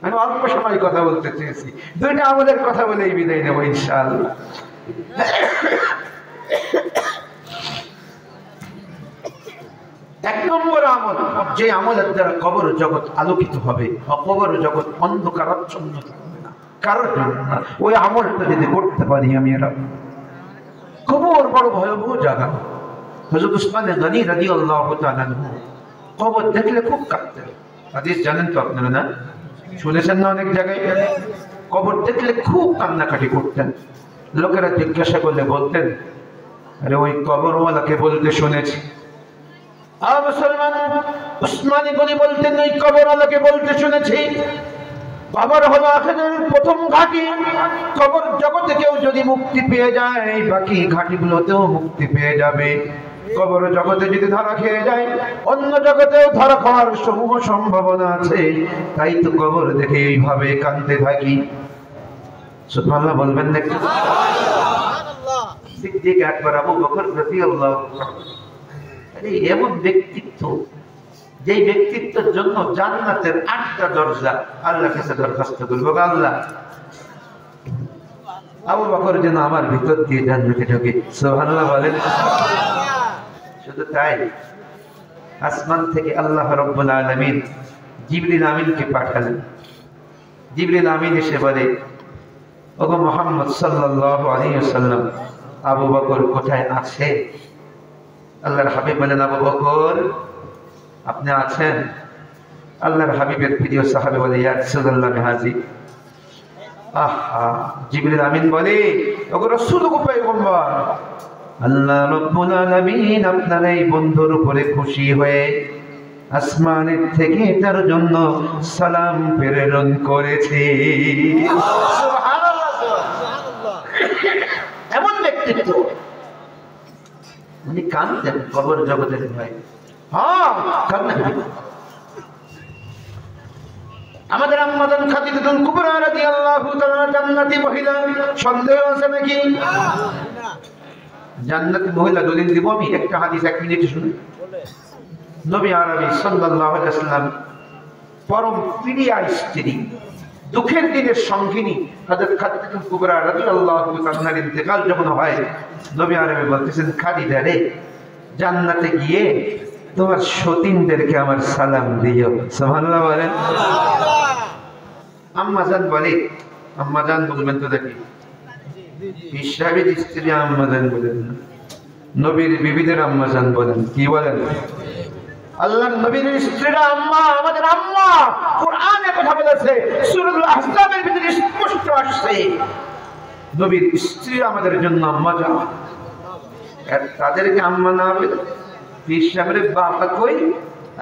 আমি অল্প সময় কথা বলতে চেয়েছি, দুইটা আমলের কথা বলেই বিদায় নেব ইনশাআল্লাহ। এক নম্বর আমল, যে আমলের দ্বারা কবর জগৎ আলোকিত হবে, কবর জগৎ অন্ধকারাচ্ছন্ন থাকবে না কারোর জন্য না। ওই আমলটা যদি করতে পারি আমি, এরা কবর বড় ভয়াবহ জায়গা। হযরত উসমান গনি রাদিয়াল্লাহু তাআলা কবর দেখলে খুব কাঁদতেন। হাদিস জানেন তো আপনারা, না শুনেছেন না অনেক জায়গায়? কবর দেখলে খুব কান্নাকাটি করতেন। লোকেরা জিজ্ঞাসা করলে বলতেন, আরে ওই কবরওয়ালাকে বলতে শুনেছি। মুসলমান উসমান গনি বলতেন, ওই কবরওয়ালাকে বলতে শুনেছি কবর হলো আখিরাতের প্রথম ঘাঁটি। কবর জগতে কেউ যদি মুক্তি পেয়ে যায়, বাকি ঘাঁটিগুলোতেও মুক্তি পেয়ে যাবে। কবর জগতে যদি ধরা খেয়ে যায়, অন্য জগতেও ধরা খাওয়ার সমূহ সম্ভাবনা আছে। তাই তো কবর দেখে এইভাবে কাঁদতে থাকি। সুবহানাল্লাহ বলবেন না? সুবহানাল্লাহ। সিদ্দিক আকবর আবু বকর রাদিয়াল্লাহু তাআলা এমন ব্যক্তিত্ব, যে ব্যক্তিত্বের জন্য জান্নাতের 8টা দরজা আল্লাহর কাছে দরখাস্ত করব, আল্লাহ আবু বকর যেন আমার ভিতর দিয়ে জান্নাতে ঢোকে। সুবহানাল্লাহ বলেন। শুধু তাই, আসমান থেকে আল্লাহ রাব্বুল আলামিন জিবরিল আমিনকে পাঠালেন। জিবরিল আমিন এসে বলে, ওগো মুহাম্মদ সাল্লাল্লাহু আলাইহি ওয়াসাল্লাম, আবু বকর কোথায় আছে? আল্লাহর হাবিব বলেন, আবু বকর আপনি আছেন? আল্লাহর হাবিবের প্রিয় সাহাবী বলে, ইয়া রাসূলুল্লাহ আমি হাজির। আহা, জিবরিল আমিন বলে, ওগো রাসূল, ওগো পয়গম্বর, আল্লাহ রাব্বুল আলামিন আপনার এই বন্ধুর উপরে খুশি হয়ে আসমানের থেকে তার জন্য সালাম প্রেরণ করেছে। সুবহানাল্লাহ, সুবহানাল্লাহ। এমন ব্যক্তিত্ব, উনি কাঁদতেন কবর জগতের ভয়। হ্যাঁ, কান্নাকাটি। আমাদের আম্মাজান খাদিজাতুল কুবরা রাদিয়াল্লাহু তাআলা জান্নাতি মহিলা, সন্দেহ আছে নাকি? জান্নাতি মহিলা দলিল দিব আমি, একটা হাদিস 1 মিনিটে শুনুন। নবী আরবি সাল্লাল্লাহু আলাইহি ওয়াসাল্লাম পরম প্রিয়া স্ত্রী, দুঃখের দিনের সঙ্গিনী হযরত খাদিজাতুল কুবরা রাদিয়াল্লাহু তাআলার ইন্তেকাল যখন হয়, নবী আরবি বলতেছেন, খাদিজা রে, জান্নাতে গিয়ে তোমার সতীনদেরকে আমার সালাম দিও। সুবহানাল্লাহ বলেন। আম্মাজান বলে, আম্মাজান বলবেন তো দেখি, বিশ্বনবীর স্ত্রী আম্মাজান বলেন না, নবীর বিবিদের আম্মাজান বলেন। কি বলেন? আল্লাহর নবীর স্ত্রীরা আম্মা, আমাদের আম্মা। কোরআনে কথা বলেছে, সূরাতুল আহজাবের ভিতরে স্পষ্ট আসছে, নবীর স্ত্রীরা আমাদের জন্য আম্মা জান। আর তাদেরকে আম্মা না বলে পীর সাহেবের বাবা কই,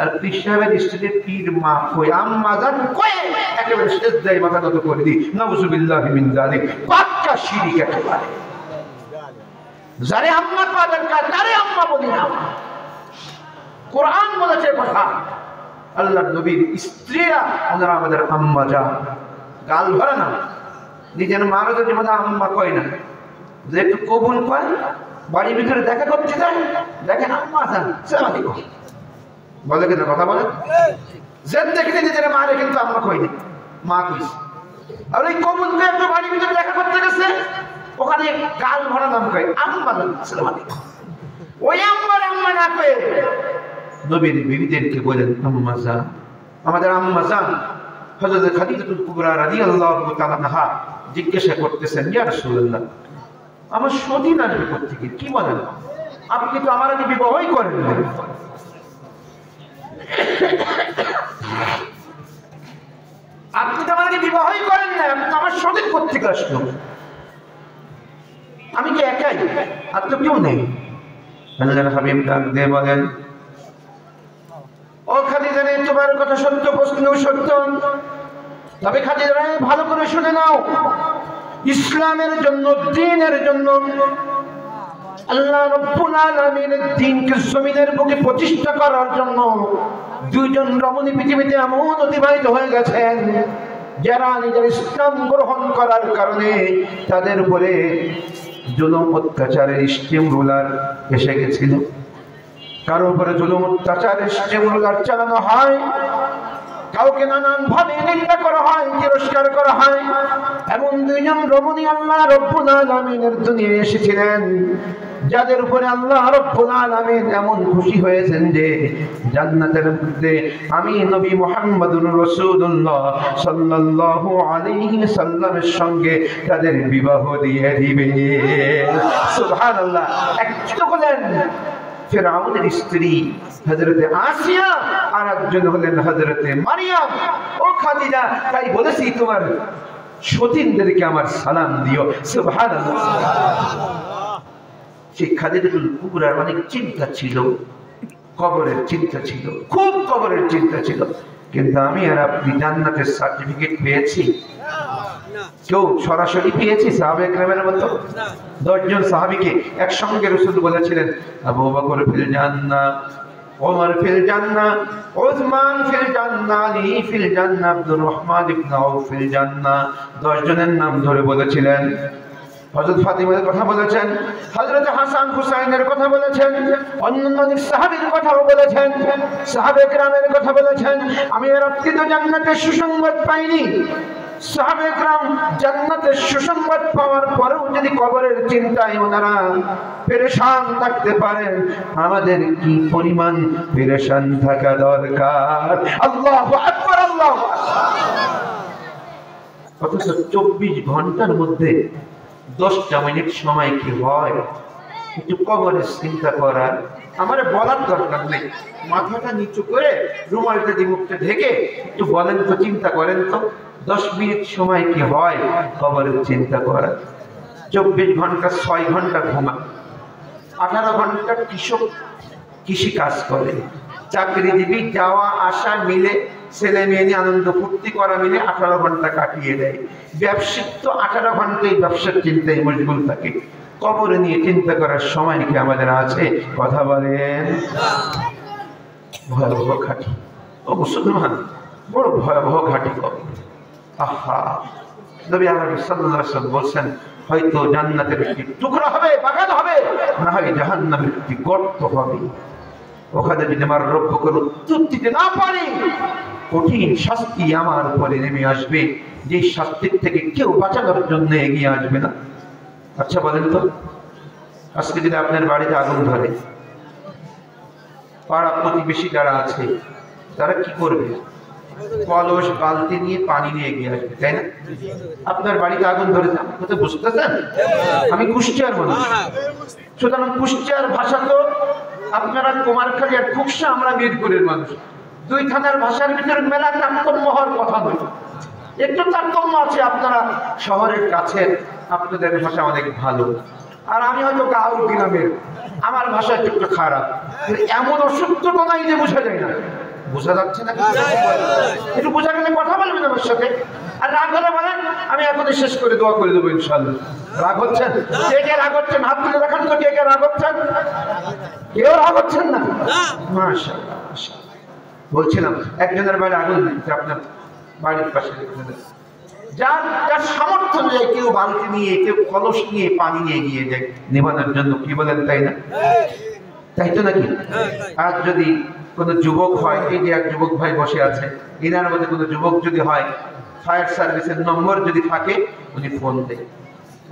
আর পীর সাহেবের স্ত্রীর পীর মা কই, আম্মা জান কই, একেবারে সিজদায় মাথা নত করে দি। নাউযুবিল্লাহি মিন যালিক, পাক্কা শিরক একেবারে। যারে আম্মা কাদের কা, তারে আম্মা বলি না। কোরআন বলেছে কথা, আল্লাহর নবীর স্ত্রীরা ওনারা আমাদের আম্মা জান। গাল ভরে না, নিজের মারও যদি মানে আম্মা কয় না, যে একটু কবুল কয়, বাড়ির ভিতরে দেখা করতে যায়, দেখেন আম্মা জান সালাম আলাইকুম বলে, কিন্তু কথা বলে যে দেখলে নিজের মারে কিন্তু আম্মা কয় না, মা কইছে। আর ওই কবুল করে একটু বাড়ির ভিতরে দেখা করতে গেছে, ওখানে গাল ভরা নাম কয় আম্মা জান সালাম আলাইকুম। ওই আম্মার আম্মা না কয়ে নবীর বিবিদেরকে বলেন আম্মা জান। আমাদের আম্মা জান হযরত খাদিজাতুল কুবরা রাদিয়াল্লাহু তাআলা আনহা জিজ্ঞাসা করতেছেন, ইয়া রাসূলুল্লাহ, আমার সতীন আসবে কোত্থেকে? কি বলেন? আপনি তো আমার আগে বিবাহই করেন না। আপনি তো আমার আগে বিবাহই করেন না, আপনি আমার সতীন কোত্থেকে আসলো? আমি কি একাই? আর তো কেউ নেই। আল্লাহর হাবিব ডাক দিয়ে বলেন, ও খাদিজা রে, তোমার কথা সত্য, প্রশ্ন সত্য, তবে খাদিজা রে ভালো করে শুনে নাও, ইসলামের জন্য, দ্বীনের জন্য, আল্লাহ রাব্বুল আলামিনের দ্বীনকে জমিনের বুকে প্রতিষ্ঠা করার জন্য দুইজন রমণী পৃথিবীতে এমন অতিবাহিত হয়ে গেছেন, যারা নিজের ইসলাম গ্রহণ করার কারণে তাদের উপরে জুলুম অত্যাচারের স্টিম রুলার এসে গেছিল। কারো উপরে জুলুম অত্যাচারের স্টিম রুলার চালানো হয়, কাউকে নানান ভাবে নিন্দা করা হয়, পুরস্কার করা হয়। এমন দুইজন রমণী আল্লাহ রাব্বুল আলামিনের দুনিয়ায় এসেছিলেন, যাদের উপরে আল্লাহ রাব্বুল আলামিন এমন খুশি হয়েছেন যে জান্নাতের মধ্যে আমি নবী মুহাম্মদুর রাসূলুল্লাহ সাল্লাল্লাহু আলাইহি সাল্লামের সঙ্গে তাদের বিবাহ দিয়ে দিবে। সুবহানাল্লাহ। একজন হলেন ফিরআউনের স্ত্রী হযরতে আসিয়া, আর একজন হলেন হযরতে মারিয়াম। ও খাদিজা, তাই বলেছি তোমার সতীনদেরকে আমার সালাম দিও। সুবহানাল্লাহ। সেই খাদিজাতুল কুবরার অনেক চিন্তা ছিল, কবরের চিন্তা ছিল, খুব কবরের চিন্তা ছিল। কিন্তু আমি আর আপনি জান্নাতের সার্টিফিকেট পেয়েছি? কেউ সরাসরি পেয়েছি সাহাবে কেরামের মতো? 10 জন সাহাবীকে একসঙ্গে রাসূল বলেছিলেন আবু বকর ফিল জান্নাহ, ওমর ফিল জান্নাহ, উসমান ফিল জান্নাহ, আলী ফিল জান্নাহ, আব্দুর রহমান ইবনে আউফ ফিল জান্নাহ। 10 জনের নাম ধরে বলেছিলেন। হযরত ফাতিমার কথা বলেছেন, হযরত হাসান হুসাইনের কথা বলেছেন, অন্যান্য সাহাবীর কথাও বলেছেন, সাহাবে কেরামের কথা বলেছেন। আমি আর আপনি তো জান্নাতের সুসংবাদ পাইনি। সাহাবে কেরাম জান্নাতের সুসংবাদ পাওয়ার পরেও যদি কবরের চিন্তায় ওনারা পেরেশান থাকতে পারেন, আমাদের কি পরিমাণ পেরেশান থাকা দরকার। আল্লাহু আকবার, আল্লাহু আকবার। অথচ 24 ঘন্টার মধ্যে 10টা মিনিট সময় কি হয় একটু কবরের চিন্তা করার? আমার বলার দরকার নেই, মাথাটা নিচু করে রুমালটা দিয়ে মুখটা ঢেকে একটু বলেন তো, চিন্তা করেন তো, 10 মিনিট সময় কি হয় কবরের চিন্তা করার? 24 ঘন্টা 6 ঘন্টা ঘুমা, 18 ঘন্টা কৃষক কৃষি কাজ করে, চাকরিজীবী যাওয়া আসা মিলে, ছেলে মেয়ে নিয়ে আনন্দ ফুর্তি করা মিলে 18 ঘন্টা কাটিয়ে দেয়। ব্যবসায়িক তো 18 ঘন্টাই ব্যবসার চিন্তায় মশগুল থাকে। কবর নিয়ে চিন্তা করার সময় কি আমাদের আছে? কথা বলেন। ভয়াবহ ঘাটি ও মুসলমান, বড় ভয়াবহ ঘাটি কবর। আহা, নবী সাল্লাল্লাহু আলাইহি ওয়াসাল্লাম বলছেন হয়তো জান্নাতের একটি টুকরা হবে, বাগান হবে, না হয় জাহান্নামের একটি গর্ত হবে। ওখানে যদি আমার রব্বকে উত্তর দিতে না পারি, কঠিন শাস্তি আমার উপরে নেমে আসবে, যে শাস্তির থেকে কেউ বাঁচানোর জন্য এগিয়ে আসবে না। আচ্ছা বলেন তো, আজকে যদি আপনার বাড়িতে আগুন ধরে, পাড়া প্রতিবেশী যারা আছে তারা কি করবে? কলস বালতি নিয়ে পানি নিয়ে এগিয়ে আসবে, তাই না? আপনার বাড়িতে আগুন ধরেছে, আপনি তো বুঝতেছেন আমি কুষ্টিয়ার মানুষ, সুতরাং কুষ্টিয়ার ভাষা তো আপনারা কুমারখালী আর খুকসা, আমরা মিরপুরের মানুষ। 2 থানার ভাষার ভিতরে মেলা তারতম্য হওয়ার কথা নয়, একটু তারতম্য আছে। আপনারা শহরের কাছে, আপনাদের ভাষা অনেক ভালো, আর আমি হয়তো গাঁও গ্রামের, আমার ভাষা একটু খারাপ। এমন অসুস্থতা নাই যে বোঝা যায় না। বোঝা যাচ্ছে না? একটু বোঝা গেলে কথা বলবেন আমার সাথে। আর রাগ হলে বলেন, আমি এখনই শেষ করে দোয়া করে দেবো ইনশাআল্লাহ। রাগ হচ্ছেন? কে কে রাগ হচ্ছেন? হাত তুলে দেখান তো, কে কে রাগ হচ্ছেন? কেউ রাগ হচ্ছেন না? মাশাআল্লাহ, মাশাআল্লাহ। বলছিলাম একজনের বাড়ি আগুন দিচ্ছে, আপনার বাড়ির পাশে যার যার সামর্থ্য নেই, কেউ বালতি নিয়ে, কেউ কলস নিয়ে পানি নিয়ে গিয়ে যায় নেভানোর জন্য। কি বলেন, তাই না? তাই তো নাকি? আর যদি কোনো যুবক হয়, এই যে এক যুবক ভাই বসে আছে, এনার মধ্যে কোনো যুবক যদি হয়, ফায়ার সার্ভিসের নম্বর যদি থাকে, উনি ফোন দেয়,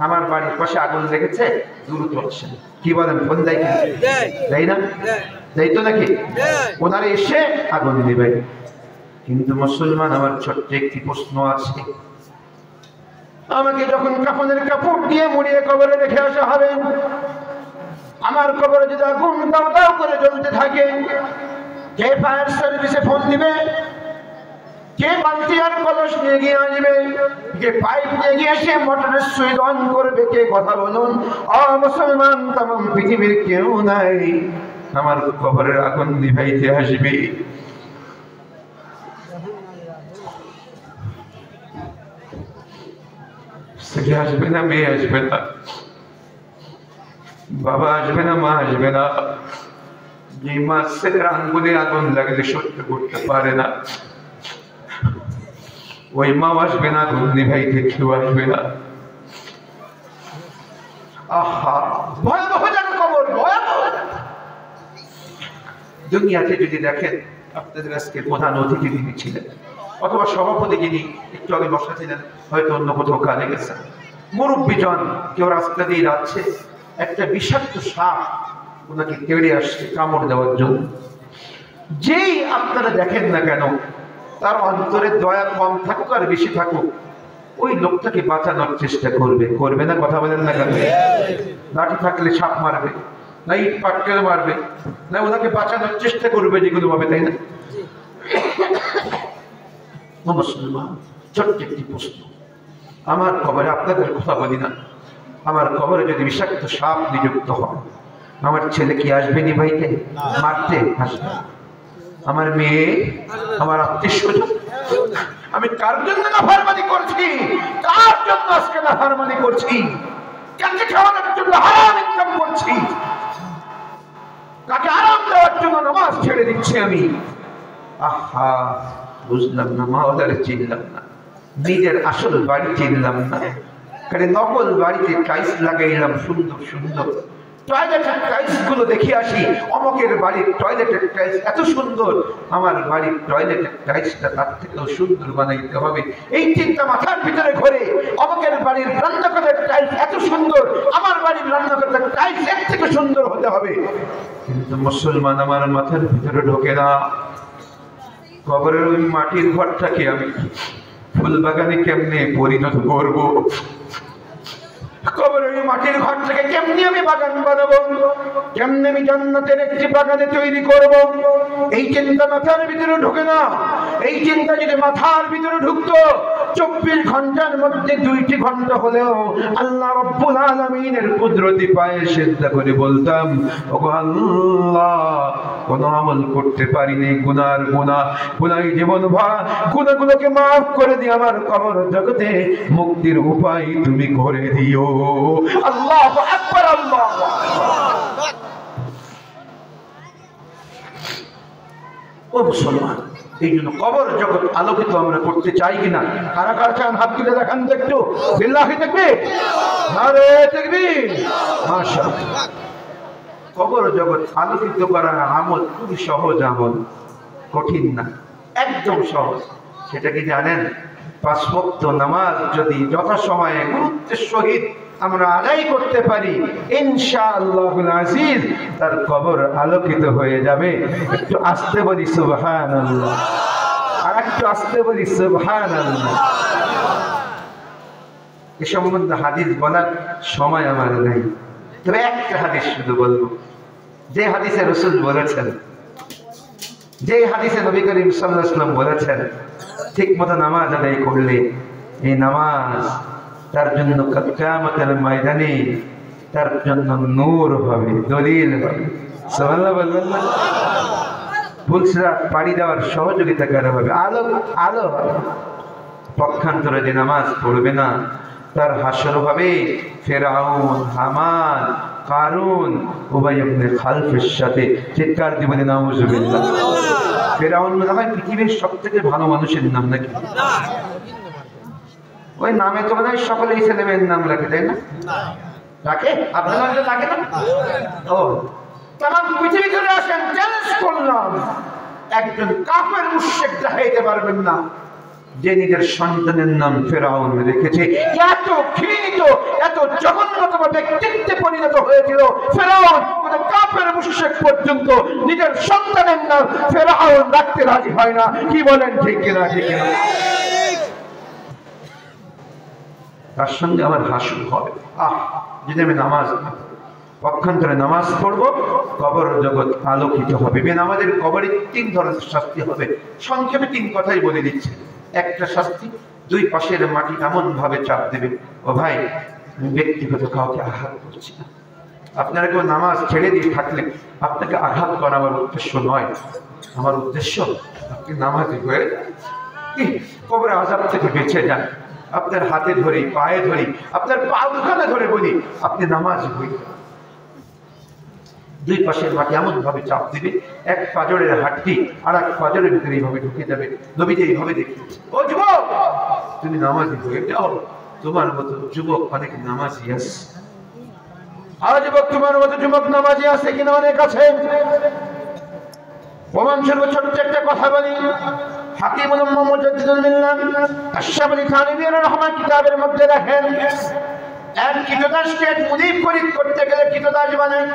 আমার বাড়ির পাশে আগুন লেগেছে, দ্রুত আসেন। কি বলেন, ফোন দেয় কি? তাই না? তাই তো নাকি? ওনারা এসে আগুন দেবে। কিন্তু মুসলমান, আমার ছোট্ট একটি প্রশ্ন আছে। আমাকে যখন কাফনের কাপড় দিয়ে মুড়িয়ে কবরে রেখে আসা হবে, আমার কবরে যদি আগুন দাও দাও করে জ্বলতে থাকে, কে ফায়ার সার্ভিসে ফোন দিবে? কে বালতি আর কলস নিয়ে গিয়ে আসবে? কে পাইপ নিয়ে গিয়ে এসে মোটরের সুইচ অন করবে? কে? কথা বলুন। ও মুসলমান, তামাম পৃথিবীর কেউ নাই আমার কবরের আগুন নিভাইতে আসবে। ছেলে আসবে না, মেয়ে আসবে না, বাবা আসবে না, মা আসবে না। যে মা ছেলের আঙ্গুলে আগুন লাগলে সহ্য করতে পারে না, ওই মা আসবে না, আগুন নিভাইতে কেউ আসবে না। আহা, ভয়াবহ যেন কবর, ভয়াবহ। দুনিয়াতে যদি দেখেন, আপনাদের আজকে প্রধান অতিথি তিনি ছিলেন অথবা সভাপতি যিনি একটু আগে বসাছিলেন হয়তো অন্য কোথাও কাজে গেছেন, মুরব্বীজন কেউ রাস্তা দিয়ে যাচ্ছে, একটা বিষাক্ত সাপ ওনাকে কেড়ে আসছে কামড় দেওয়ার জন্য। যেই আপনারা দেখেন না কেন, তার অন্তরে দয়া কম থাকুক আর বেশি থাকুক, ওই লোকটাকে বাঁচানোর চেষ্টা করবে না? কথা বলেন না কেন? লাঠি থাকলে সাপ মারবে, না ইট পাটকেল মারবে, না ওনাকে বাঁচানোর চেষ্টা করবে যেগুলো ভাবে, তাই না? মুসলমান, ছোট্ট একটি প্রশ্ন, আমার কবরে, আপনাদের কথা বলি না, আমার কবরে যদি বিষাক্ত সাপ নিযুক্ত হয়, আমার ছেলে কি আসবে নি ভাইকে মারতে? আসবে। আমার মেয়ে, আমার আত্মীয় স্বজন, আমি কার জন্য নাফরমানি করছি? কার জন্য আজকে নাফরমানি করছি? কাকে খাওয়ানোর জন্য হারাম ইনকাম করছি? কাকে আরাম দেওয়ার জন্য নামাজ ছেড়ে দিচ্ছি আমি? আহা, বুঝলাম না, মাওলারে চিনলাম না, নিজের আসল বাড়ি চিনলাম না, কারণ নকল বাড়িতে টাইলস লাগাইলাম সুন্দর সুন্দর, টয়লেটের টাইলস গুলো দেখে আসি, অমকের বাড়ির টয়লেটের টাইলস এত সুন্দর, আমার বাড়ির টয়লেটের টাইলসটা তার থেকেও সুন্দর বানাইতে হবে, এই চিন্তা মাথার ভিতরে ঘোরে। অমকের বাড়ির রান্নাঘরের টাইলস এত সুন্দর, আমার বাড়ির রান্নাঘরের টাইলস এর থেকে সুন্দর হতে হবে। কিন্তু মুসলমান আমার মাথার ভিতরে ঢোকে না, কবরের ওই মাটির ঘরটাকে আমি ফুল বাগানে কেমনে পরিণত করবো? কবরের ওই মাটির ঘরটাকে কেমনে আমি বাগান বানাবো? কেমনে আমি জান্নাতের একটি বাগানে তৈরি করব? এই চিন্তা মাথার ভিতরে ঢোকে না। এই চিন্তা যদি মাথার ভিতরে ঢুকতো, 24 ঘন্টার মধ্যে 2টি ঘন্টা হলেও আল্লাহ রাব্বুল আলামিনের কুদরতি পায়ে সিজদা করে বলতাম, ওগো আল্লাহ, কোন আমল করতে পারিনি, গুনাহ জীবন ভরা, গুনাহগুলোকে মাফ করে দিয়ে আমার কবর জগতে মুক্তির উপায় তুমি করে দিও। আল্লাহু আকবার, আল্লাহু আকবার। ও মুসলমান, এই জন্য কবর জগৎ আলোকিত আমরা করতে চাই কিনা? কারা কারা চান হাত তুলে দেখান তো একটু। বিল্লাহি তাকবীর, নারে তাকবীর, মাশাআল্লাহ। কবর জগৎ আলোকিত করার আমল খুবই সহজ আমল, কঠিন না, একদম সহজ। সেটা কি জানেন? 5 ওয়াক্ত নামাজ যদি যথাসময়ে গুরুত্বের সহিত আমরা আদায় করতে পারি, ইনশাআল্লাহুল আজিজ তার কবর আলোকিত হয়ে যাবে। একটু আস্তে বলি সুবহানাল্লাহ, আর একটু আস্তে বলি সুবহানাল্লাহ। এ সম্বন্ধে হাদিস বলার সময় আমার নেই, তবে একটা হাদিস শুধু বলবো, যে হাদিসে রাসূল বলেছেন, যে হাদিসে নবী করিম সাল্লাল্লাহু আলাইহি ওয়াসাল্লাম বলেছেন, ঠিক মতো নামাজ আদায় করলে এই নামাজ তার জন্য কিয়ামতের ময়দানে তার জন্য নূর হবে, দলিল হবে। সুবহানাল্লাহ বলবেন না? ফুলসিরাত পাড়ি দেওয়ার সহযোগিতা করা হবে, আলো আলো হবে। পক্ষান্তরে যে নামাজ পড়বে না, তার হাসর হবে ফেরাউন, হামান, কারুন, উবাই ইবনে খালফের সাথে। চিৎকার দিবেন নাউজুবিল্লাহ। ফেরাউন মনে হয় পৃথিবীর সবথেকে ভালো মানুষের নাম নাকি? ওই নামে তো মনে হয় সকলেই ছেলেমেয়ের নাম রাখে, তাই না? রাখে? আপনার নামটা রাখে না? ও তামাম পৃথিবী ঘুরে আসেন, চ্যালেঞ্জ করলাম, একজন কাফের মুশরিক দেখাইতে পারবেন না যে নিজের সন্তানের নাম ফেরাউন রেখেছে। এত ঘৃণিত, এত জঘন্যতম ব্যক্তিত্বে পরিণত হয়েছিল ফেরাউন, কোন কাফের মুশরিক পর্যন্ত নিজের সন্তানের নাম ফেরাউন রাখতে রাজি হয় না। কি বলেন, ঠিক কিনা? ঠিক কিনা? তার সঙ্গে আমার হাসু হবে, যদি আমি নামাজ পক্ষান্তরে নামাজ পড়বো, কবর জগৎ আলোকিত হবে। আমাদের কবরে 3 ধরনের শাস্তি হবে, সংক্ষেপে 3 কথাই বলে দিচ্ছি। একটা শাস্তি, 2 পাশের মাটি এমন ভাবে চাপ দেবে, ও ভাই আমি ব্যক্তিগত কাউকে আঘাত করছি না, আপনারা কেউ নামাজ ছেড়ে দিয়ে থাকলে আপনাকে আঘাত করা আমার উদ্দেশ্য নয়, আমার উদ্দেশ্য আপনি নামাজি হয়ে কবরে আযাব থেকে বেঁচে যান। আপনার হাতে ধরি, পায়ে ধরি, আপনার পা দুখানে ধরে বলি আপনি নামাজি হয়ে। 2 পাশের মাটি এমন ভাবে চাপ দিবে, এক পাজরের হাড্ডি আর এক পাজরের ভিতরে এইভাবে ঢুকে যাবে। নবীজি এইভাবে দেখিয়েছে, ও যুবক তুমি নামাজি হয়ে যাও, তোমার মতো যুবক অনেক নামাজি আছে। আর যুবক তোমার মতো যুবক নামাজি আছে কিনা? অনেক আছে। প্রমাণ স্বরূপ ছোট্ট একটা কথা বলি, হাকিমুল উম্মাহ মুজাদ্দিদুল মিল্লাহ আশ-শাবলি থানভী রাহমাতুল্লাহ কিতাবের মধ্যে দেখেন এক কীটনাশকে মুনিব খরিদ করতে গেলে কীটনাশ বানায়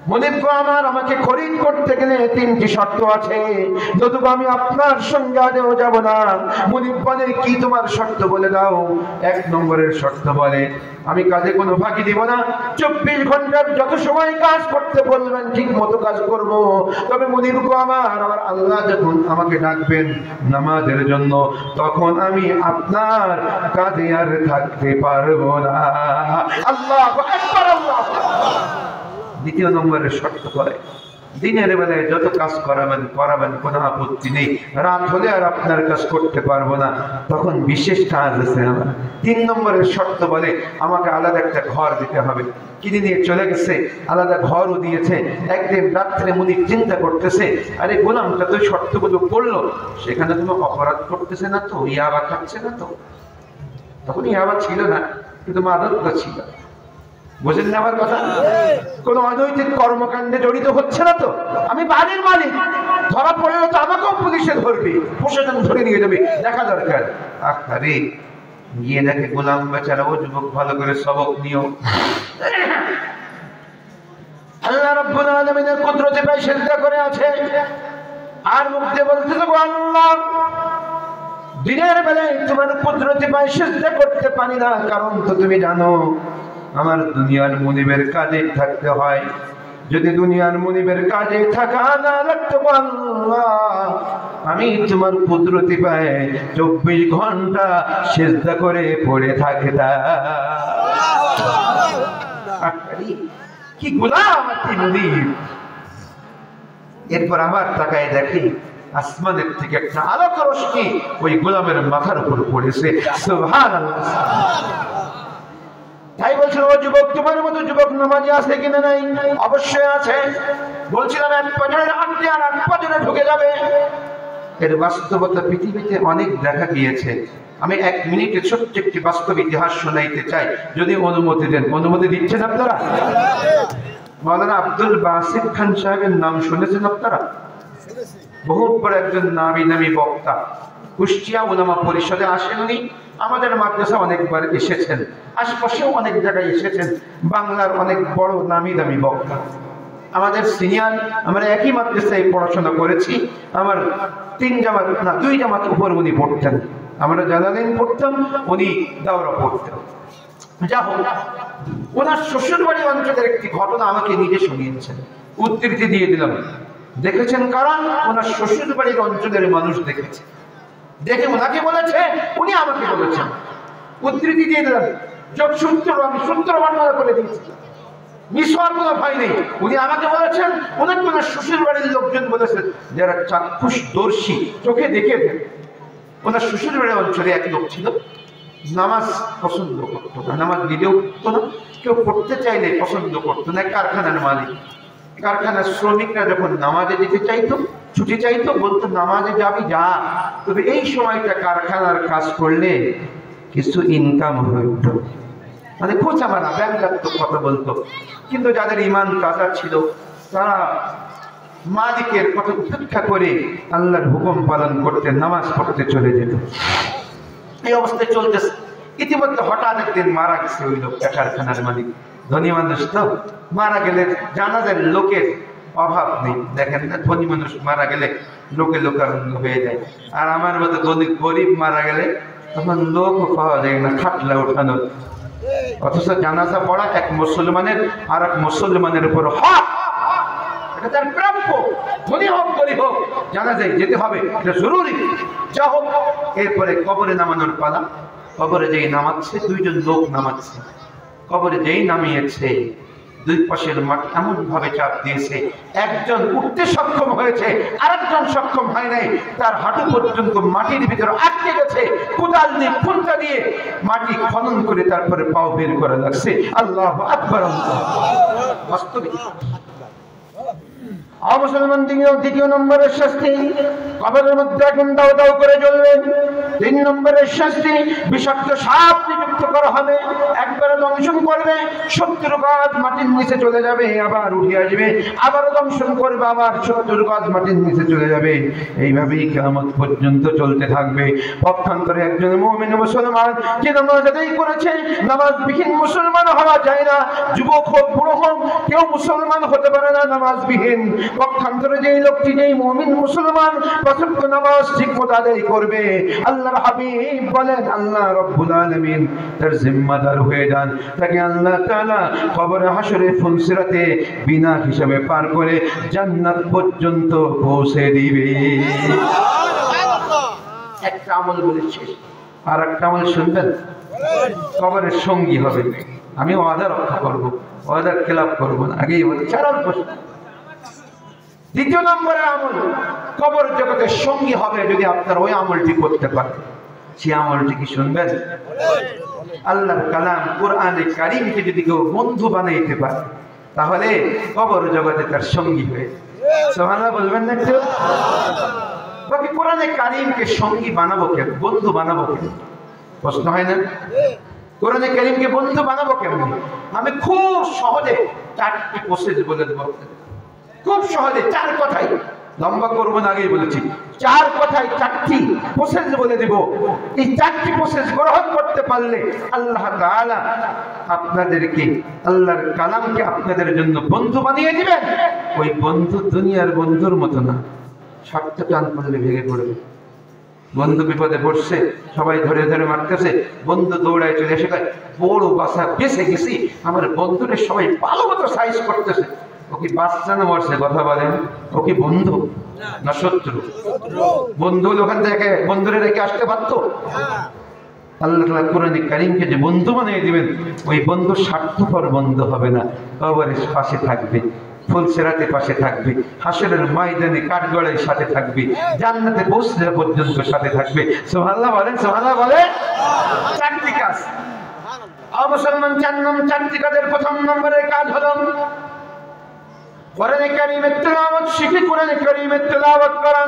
মুনিব আমার আমাকে খরিদ করতে গেলে তিনটি শর্ত আছে যতটুকু আমি আপনার সঙ্গে আদেও যাব না মুনিব বলে কি তোমার শর্ত বলে দাও এক নম্বরের শর্ত বলে আমি কাজে কোনো ফাঁকি দিব না 24 ঘন্টার যত সময় কাজ করতে বলবেন ঠিক মতো কাজ করব তবে মুনিব আমার আল্লাহ যখন আমাকে ডাকবেন নামাজের জন্য তখন আমি আপনার কাজে আর থাকতে পারবো না আল্লাহু আকবার আল্লাহু দ্বিতীয় নম্বরের শর্ত করে দিনের বেলায় যত কাজ করাবেন কোনো আপত্তি নেই রাত হলে আর আপনার কাজ করতে পারবো না তখন বিশেষ কাজ আছে আমার 3 নম্বরের শর্ত বলে আমাকে আলাদা একটা ঘর দিতে হবে কিনে নিয়ে চলে গেছে আলাদা ঘরও দিয়েছে একদিন রাত্রে মুনিব চিন্তা করতেছে আরে গোলামটা তো শর্তগুলো করলো সেখানে কোনো অপরাধ করতেছে না তো ইয়াবা খাচ্ছে না তো তখন ইয়াবা ছিল না কিন্তু মাদক ছিল বুঝেন না আমার কথা কোন অনৈতিক কর্মকাণ্ডে জড়িত হচ্ছে না তো আমি বাড়ির মালিক ধরা পড়লে তো আমাকেও পুলিশে ধরবে প্রশাসন ধরে নিয়ে যাবে দেখা দরকার আরে গিয়ে দেখে গোলাম বেচারা ও যুবক ভালো করে সবক নিও আল্লাহ রাব্বুল আলামিনের কুদরতে প্রায় সিজদা করে আছে আর মুখ দিয়ে বলতেছে আল্লাহ দিনের বেলায় তোমার কুদরতে প্রায় সিজদা করতে পারি না কারণ তো তুমি জানো আমার দুনিয়ার মুনিবের কাজে থাকতে হয় যদি দুনিয়ার মুনিবের কাজে থাকা না লাগতো আল্লাহ আমি তোমার কুদরতি পায়ে 24 ঘন্টা সিজদা করে পড়ে থাকতাম কি গোলাম কি মুনিব এরপর আবার তাকায় দেখি আসমানের থেকে একটা আলোক রশ্মি ওই গোলামের মাথার উপর পড়েছে সুবহানাল্লাহ তাই বলছিল ও যুবক তোমার মতো যুবক নামাজি আছে কিনা নাই অবশ্যই আছে বলছিলাম এক পাজরে আটটি আর এক পাজরে ঢুকে যাবে এর বাস্তবতা পৃথিবীতে অনেক দেখা গিয়েছে আমি 1 মিনিটে ছোট্ট একটি বাস্তব ইতিহাস শোনাইতে চাই যদি অনুমতি দেন অনুমতি দিচ্ছেন আপনারা মাওলানা আব্দুল বাসিত খান সাহেবের নাম শুনেছেন আপনারা বহুত বড় একজন নামি বক্তা কুষ্টিয়া উলামা পরিষদে আসেননি আমাদের মাদ্রাসা অনেকবার এসেছেন আশপাশেও অনেক জায়গায় এসেছেন বাংলার অনেক বড় নামি দামি বক্তা আমাদের সিনিয়র আমরা একই মাদ্রাসায় পড়াশোনা করেছি আমার 3 জামাত না 2 জামাত উপর উনি পড়তেন আমরা জালালাইন পড়তাম উনি দাওরা পড়তেন যা হোক ওনার শ্বশুরবাড়ি অঞ্চলের একটি ঘটনা আমাকে নিজে শুনিয়েছেন উদ্ধৃতি দিয়ে দিলাম দেখেছেন কারণ ওনার শ্বশুরবাড়ির অঞ্চলের মানুষ দেখেছে দেখে ওনাকে বলেছে উনি আমাকে বলেছেন উদ্ধৃতি দিয়ে দিলাম যোগসূত্র আমি সূত্র বর্ণনা করে দিয়েছি মিশর কোনো ভয় নেই উনি আমাকে বলেছেন ওনাকে ওনার শ্বশুরবাড়ির লোকজন বলেছেন যারা চাক্ষুষদর্শী চোখে দেখে ওনার শ্বশুরবাড়ির অঞ্চলে এক লোক ছিল নামাজ পছন্দ করতো না নামাজ দিলেও করতো না কেউ পড়তে চাইলে পছন্দ করতো না কারখানার মালিক কারখানার শ্রমিকরা যখন নামাজে যেতে চাইতো ছুটি চাইতো বলতো নামাজে যাবি যা তবে এই সময়টা কারখানার কাজ করলে কিছু ইনকাম হইতো মানে খোঁচা মারা ব্যঙ্গাত্মক কথা বলতো কিন্তু যাদের ইমান তাজা ছিল তারা মালিকের কথা উপেক্ষা করে আল্লাহর হুকুম পালন করতে নামাজ পড়তে চলে যেত এই অবস্থায় চলতেছে ইতিমধ্যে হঠাৎ একদিন মারা গেছে ওই লোকটা কারখানার মালিক ধনী মানুষ তো মারা গেলে জানাজার লোকের অভাব নেই দেখেন না ধনী মানুষ মারা গেলে লোকে লোকারণ্য হয়ে যায় আর আমার মতো ধনী গরিব মারা গেলে তখন লোকও পাওয়া যায় না খাটলা ওঠানোর অথচ জানাজা পড়া এক মুসলমানের আর এক মুসলমানের উপর হক এটা তার প্রাপ্য ধনী হোক গরিব হোক জানাজায় যেতে হবে এটা জরুরি যা হোক এরপরে কবরে নামানোর পালা কবরে যেই নামাচ্ছে 2 জন লোক নামাচ্ছে কবরে যেই নামিয়েছে 2 পাশের মাটি এমন ভাবে চাপ দিয়েছে একজন উঠতে সক্ষম হয়েছে আরেকজন সক্ষম হয় নাই তার হাঁটু পর্যন্ত মাটির ভিতরে আটকে গেছে কোদাল দিয়ে খুঁটা দিয়ে মাটি খনন করে তারপরে পাও বের করা লাগছে আল্লাহু আকবার বাস্তবিক মুসলমান দ্বিতীয় নম্বরের শাস্তি কবরের মধ্যে এখন দাও দাও করে জ্বলবে। 3 নম্বরের শাস্তি বিষাক্ত সাপ নিযুক্ত করা হবে, একবারে দংশন করবে, 70 গজ মাটির নিচে চলে যাবে, আবার উঠে আসবে, আবারও দংশন করবে, আবার 70 গজ মাটির নিচে চলে যাবে। এইভাবেই কিয়ামত পর্যন্ত চলতে থাকবে। পক্ষান্তরে একজন মুমিন মুসলমান যে নামাজ আদায় করেছে, নামাজবিহীন মুসলমান হওয়া যায় না। যুবক হোক বুড়ো হোক কেউ মুসলমান হতে পারে না নামাজবিহীন। পক্ষান্তরে যেই লোকটি যেই মুমিন মুসলমান পাঁচ ওয়াক্ত নামাজ ঠিকমতো আদায় করবে, আল্লাহর হাবিব বলেন আল্লাহ রাব্বুল আলামিন তার জিম্মাদার হয়ে যান, তাকে আল্লাহ তাআলা কবরে হাসরে ফুলসিরাতে বিনা হিসাবে পার করে জান্নাত পর্যন্ত পৌঁছে দিবে। একটা আমল বলেছি, আর একটা আমল শুনবেন, কবরের সঙ্গী হবে। আমি ওয়াদা রক্ষা করবো, ওয়াদার খেলাফ করবো না, আগেই বলি। 4 প্রশ্ন। 2 নম্বরের আমল কবর জগতের সঙ্গী হবে যদি আপনার ওই আমলটি করতে পারেন। সে আমলটি কি শুনবেন? আল্লাহর কালাম কোরআনে কারীমকে যদি কেউ বন্ধু বানাইতে পারে তাহলে কবর জগতে তার সঙ্গী হয়ে। সুবহানাল্লাহ বলবেন না একটু? বাকি কোরআনে কারীমকে সঙ্গী বানাবো কেন, বন্ধু বানাবো কেন? প্রশ্ন হয় না? কোরআনে কারীমকে বন্ধু বানাবো কেমন? আমি খুব সহজে 4টি প্রসেস বলে দেবো, খুব সহজে 4 কথাই, লম্বা করবো না, আগেই বলেছি। 4 কথায় 4টি প্রসেস বলে দেব। এই 4টি প্রসেস গ্রহণ করতে পারলে আল্লাহ তাআলা আপনাদেরকে, আল্লাহর কালামকে আপনাদের জন্য বন্ধু বানিয়ে দিবেন। ওই বন্ধু দুনিয়ার বন্ধুর মতো না, স্বার্থ টান করলে ভেঙে পড়বে। বন্ধু বিপদে পড়ছে, সবাই ধরে ধরে মারতেছে, বন্ধু দৌড়ায় চলে এসে বড় বাসা বেঁচে গেছি, আমার বন্ধুদের সবাই ভালো মতো সাইজ করতেছে। ও কি বাচ্চা না মরছে? কথা বলেন, ও কি বন্ধু না শত্রু? বন্ধু ওখান থেকে বন্ধুরে রেখে আসতে পারতো? আল্লাহ তাআলা কোরআনে কারীমকে যে বন্ধু বানিয়ে দিবেন, ওই বন্ধু স্বার্থপর বন্ধু হবে না, কবরের পাশে থাকবে, ফুলসিরাতের পাশে থাকবে, হাসরের ময়দানে কাঠগড়ায় সাথে থাকবে, জান্নাতে পৌঁছে পর্যন্ত সাথে থাকবে। সুবহানাল্লাহ বলেন, সুবহানাল্লাহ বলেন। 4টি কাজ মুসলমান 4টি কাজের প্রথম নম্বরের কাজ হলো কোরআনে কারীমের তেলাওয়াত শিখে কোরআনে কারীমের তেলাওয়াত করা।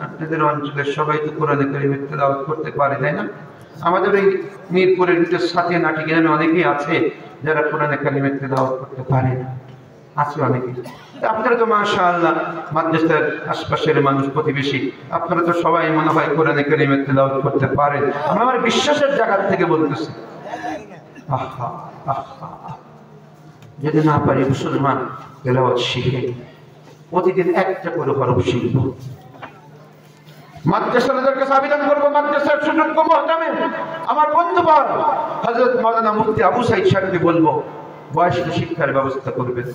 আপনাদের অঞ্চলের সবাই তো কোরআনে কারীমের তেলাওয়াত করতে পারে, তাই না? আমাদের এই মিরপুরের ভিতর সাথে নাটি গ্রামে অনেকেই আছে যারা কোরআনে কারীমের তেলাওয়াত করতে পারে না, আছে অনেকে। আপনারা তো মাশাআল্লাহ মাদ্রাসার আশপাশের মানুষ, প্রতিবেশী, আপনারা তো সবাই মনে হয় কোরআনে কারীমের তেলাওয়াত করতে পারেন। আমি আমার বিশ্বাসের জায়গা থেকে বলতেছি, আহা আহা, যদি না পারি মুসলমান তেলাওয়াত শিখে প্রতিদিন একটা করে হরফ শিখবো। মাদ্রাসার কাছে আবেদন করবো, মাদ্রাসার সুযোগ্য মুহতামিম আমার বন্ধুবর হযরত মাওলানা মুফতি আবু সাঈদ সাহেবকে বলবো বয়স্ক শিক্ষার ব্যবস্থা করবেন।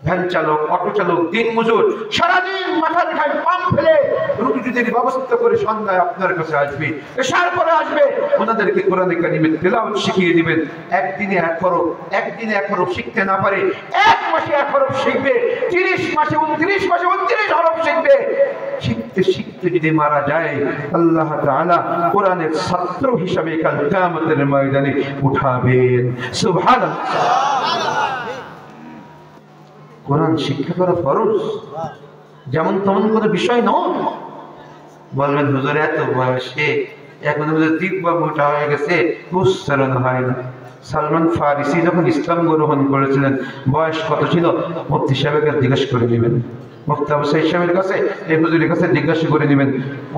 ভ্যান চালক, অটো চালক, দিন মজুর সারাদিন মাথার ঘাম পাম ফেলে রুটি রুটির ব্যবস্থা করে সন্ধ্যায় আপনার কাছে আসবে, এশার পরে আসবে, ওনাদেরকে কোরআনে কারীমের তেলাওয়াত শিখিয়ে দিবেন। একদিনে 1 হরফ শিখতে না পারে 1 মাসে 1 হরফ শিখবে, 30 মাসে 29 হরফ শিখবে। শিখতে শিখতে যদি মারা যায় আল্লাহ তাআলা কোরআনের ছাত্র হিসাবে কাল কিয়ামতের ময়দানে উঠাবেন। সুবহানাল্লাহ। কোরআন শিক্ষা করা ফরজ, যেমন তেমন কোনো বিষয় নয়। বলবেন হুজুর এত বয়সে এখন দিব্যা মোটা হয়ে গেছে, উচ্চারণ হয় না। সালমান ফারিসি যখন ইসলাম গ্রহণ করেছিলেন বয়স কত ছিল? মুফতি সাহেবকে জিজ্ঞেস করে নেবেন, মুফতি আবু সাঈদ সাহেবের কাছে, এই হুজুরের কাছে জিজ্ঞাসা করে নেবেন।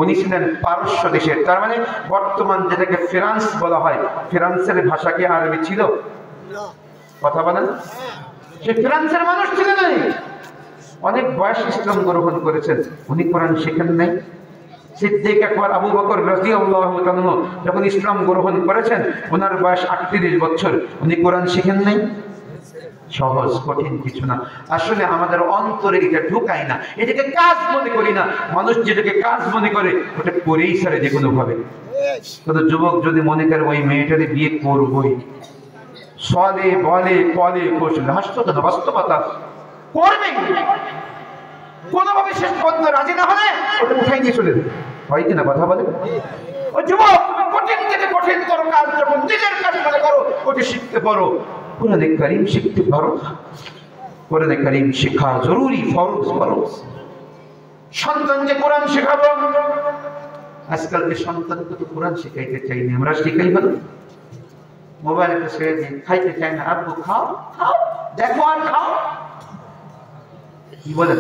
উনি ছিলেন পারস্য দেশের, তার মানে বর্তমান যেটাকে ফ্রান্স বলা হয়, ফ্রান্সের ভাষা কি আরবি ছিল? কথা বলেন। সে ফ্রান্সের মানুষ ছিলেন, অনেক বয়স ইসলাম গ্রহণ করেছেন, উনি কোরআন শেখেন নাই। সিদ্দিক আকবর আবু বকর রাদিয়াল্লাহু তাআলা যখন ইসলাম গ্রহণ করেছেন ওনার বয়স 38 বছর, উনি কোরআন শিখেন নাই। সহজ কঠিন কিছু না, আসলে আমাদের অন্তরে এটা ঢুকায় না, এটাকে কাজ মনে করি না। মানুষ যেটাকে কাজ মনে করে ওটা করেই ছাড়ে যে কোনো ভাবে। কিন্তু যুবক যদি মনে করে ওই মেয়েটারে বিয়ে করবই, সলে বলে পলে কৌশলে, হাসতো কেন, বাস্তবতা করবেই, কোনোভাবে শেষ পর্যন্ত রাজি না হলে ওটা উঠাই নিয়ে চলে যাবে, হয় কিনা কথা বলে? ও যুবক, তুমি কঠিন থেকে কঠিনতর কাজ যখন নিজের কাজ মনে করো ওটা শিখতে পারো, কোরআনে কারীম শিখতে পারো। কোরআনে কারীম শেখা জরুরি, ফরজ ফরজ। সন্তানকে কোরআন শেখাবো। আজকালকে সন্তানকে তো কোরআন শেখাইতে চাই না, আমরা শেখাই ভালো। মোবাইল একটা ছেড়ে দিই, খাইতে চাই না, আব্বু খাও খাও, দেখো আর খাও। কি বলেন,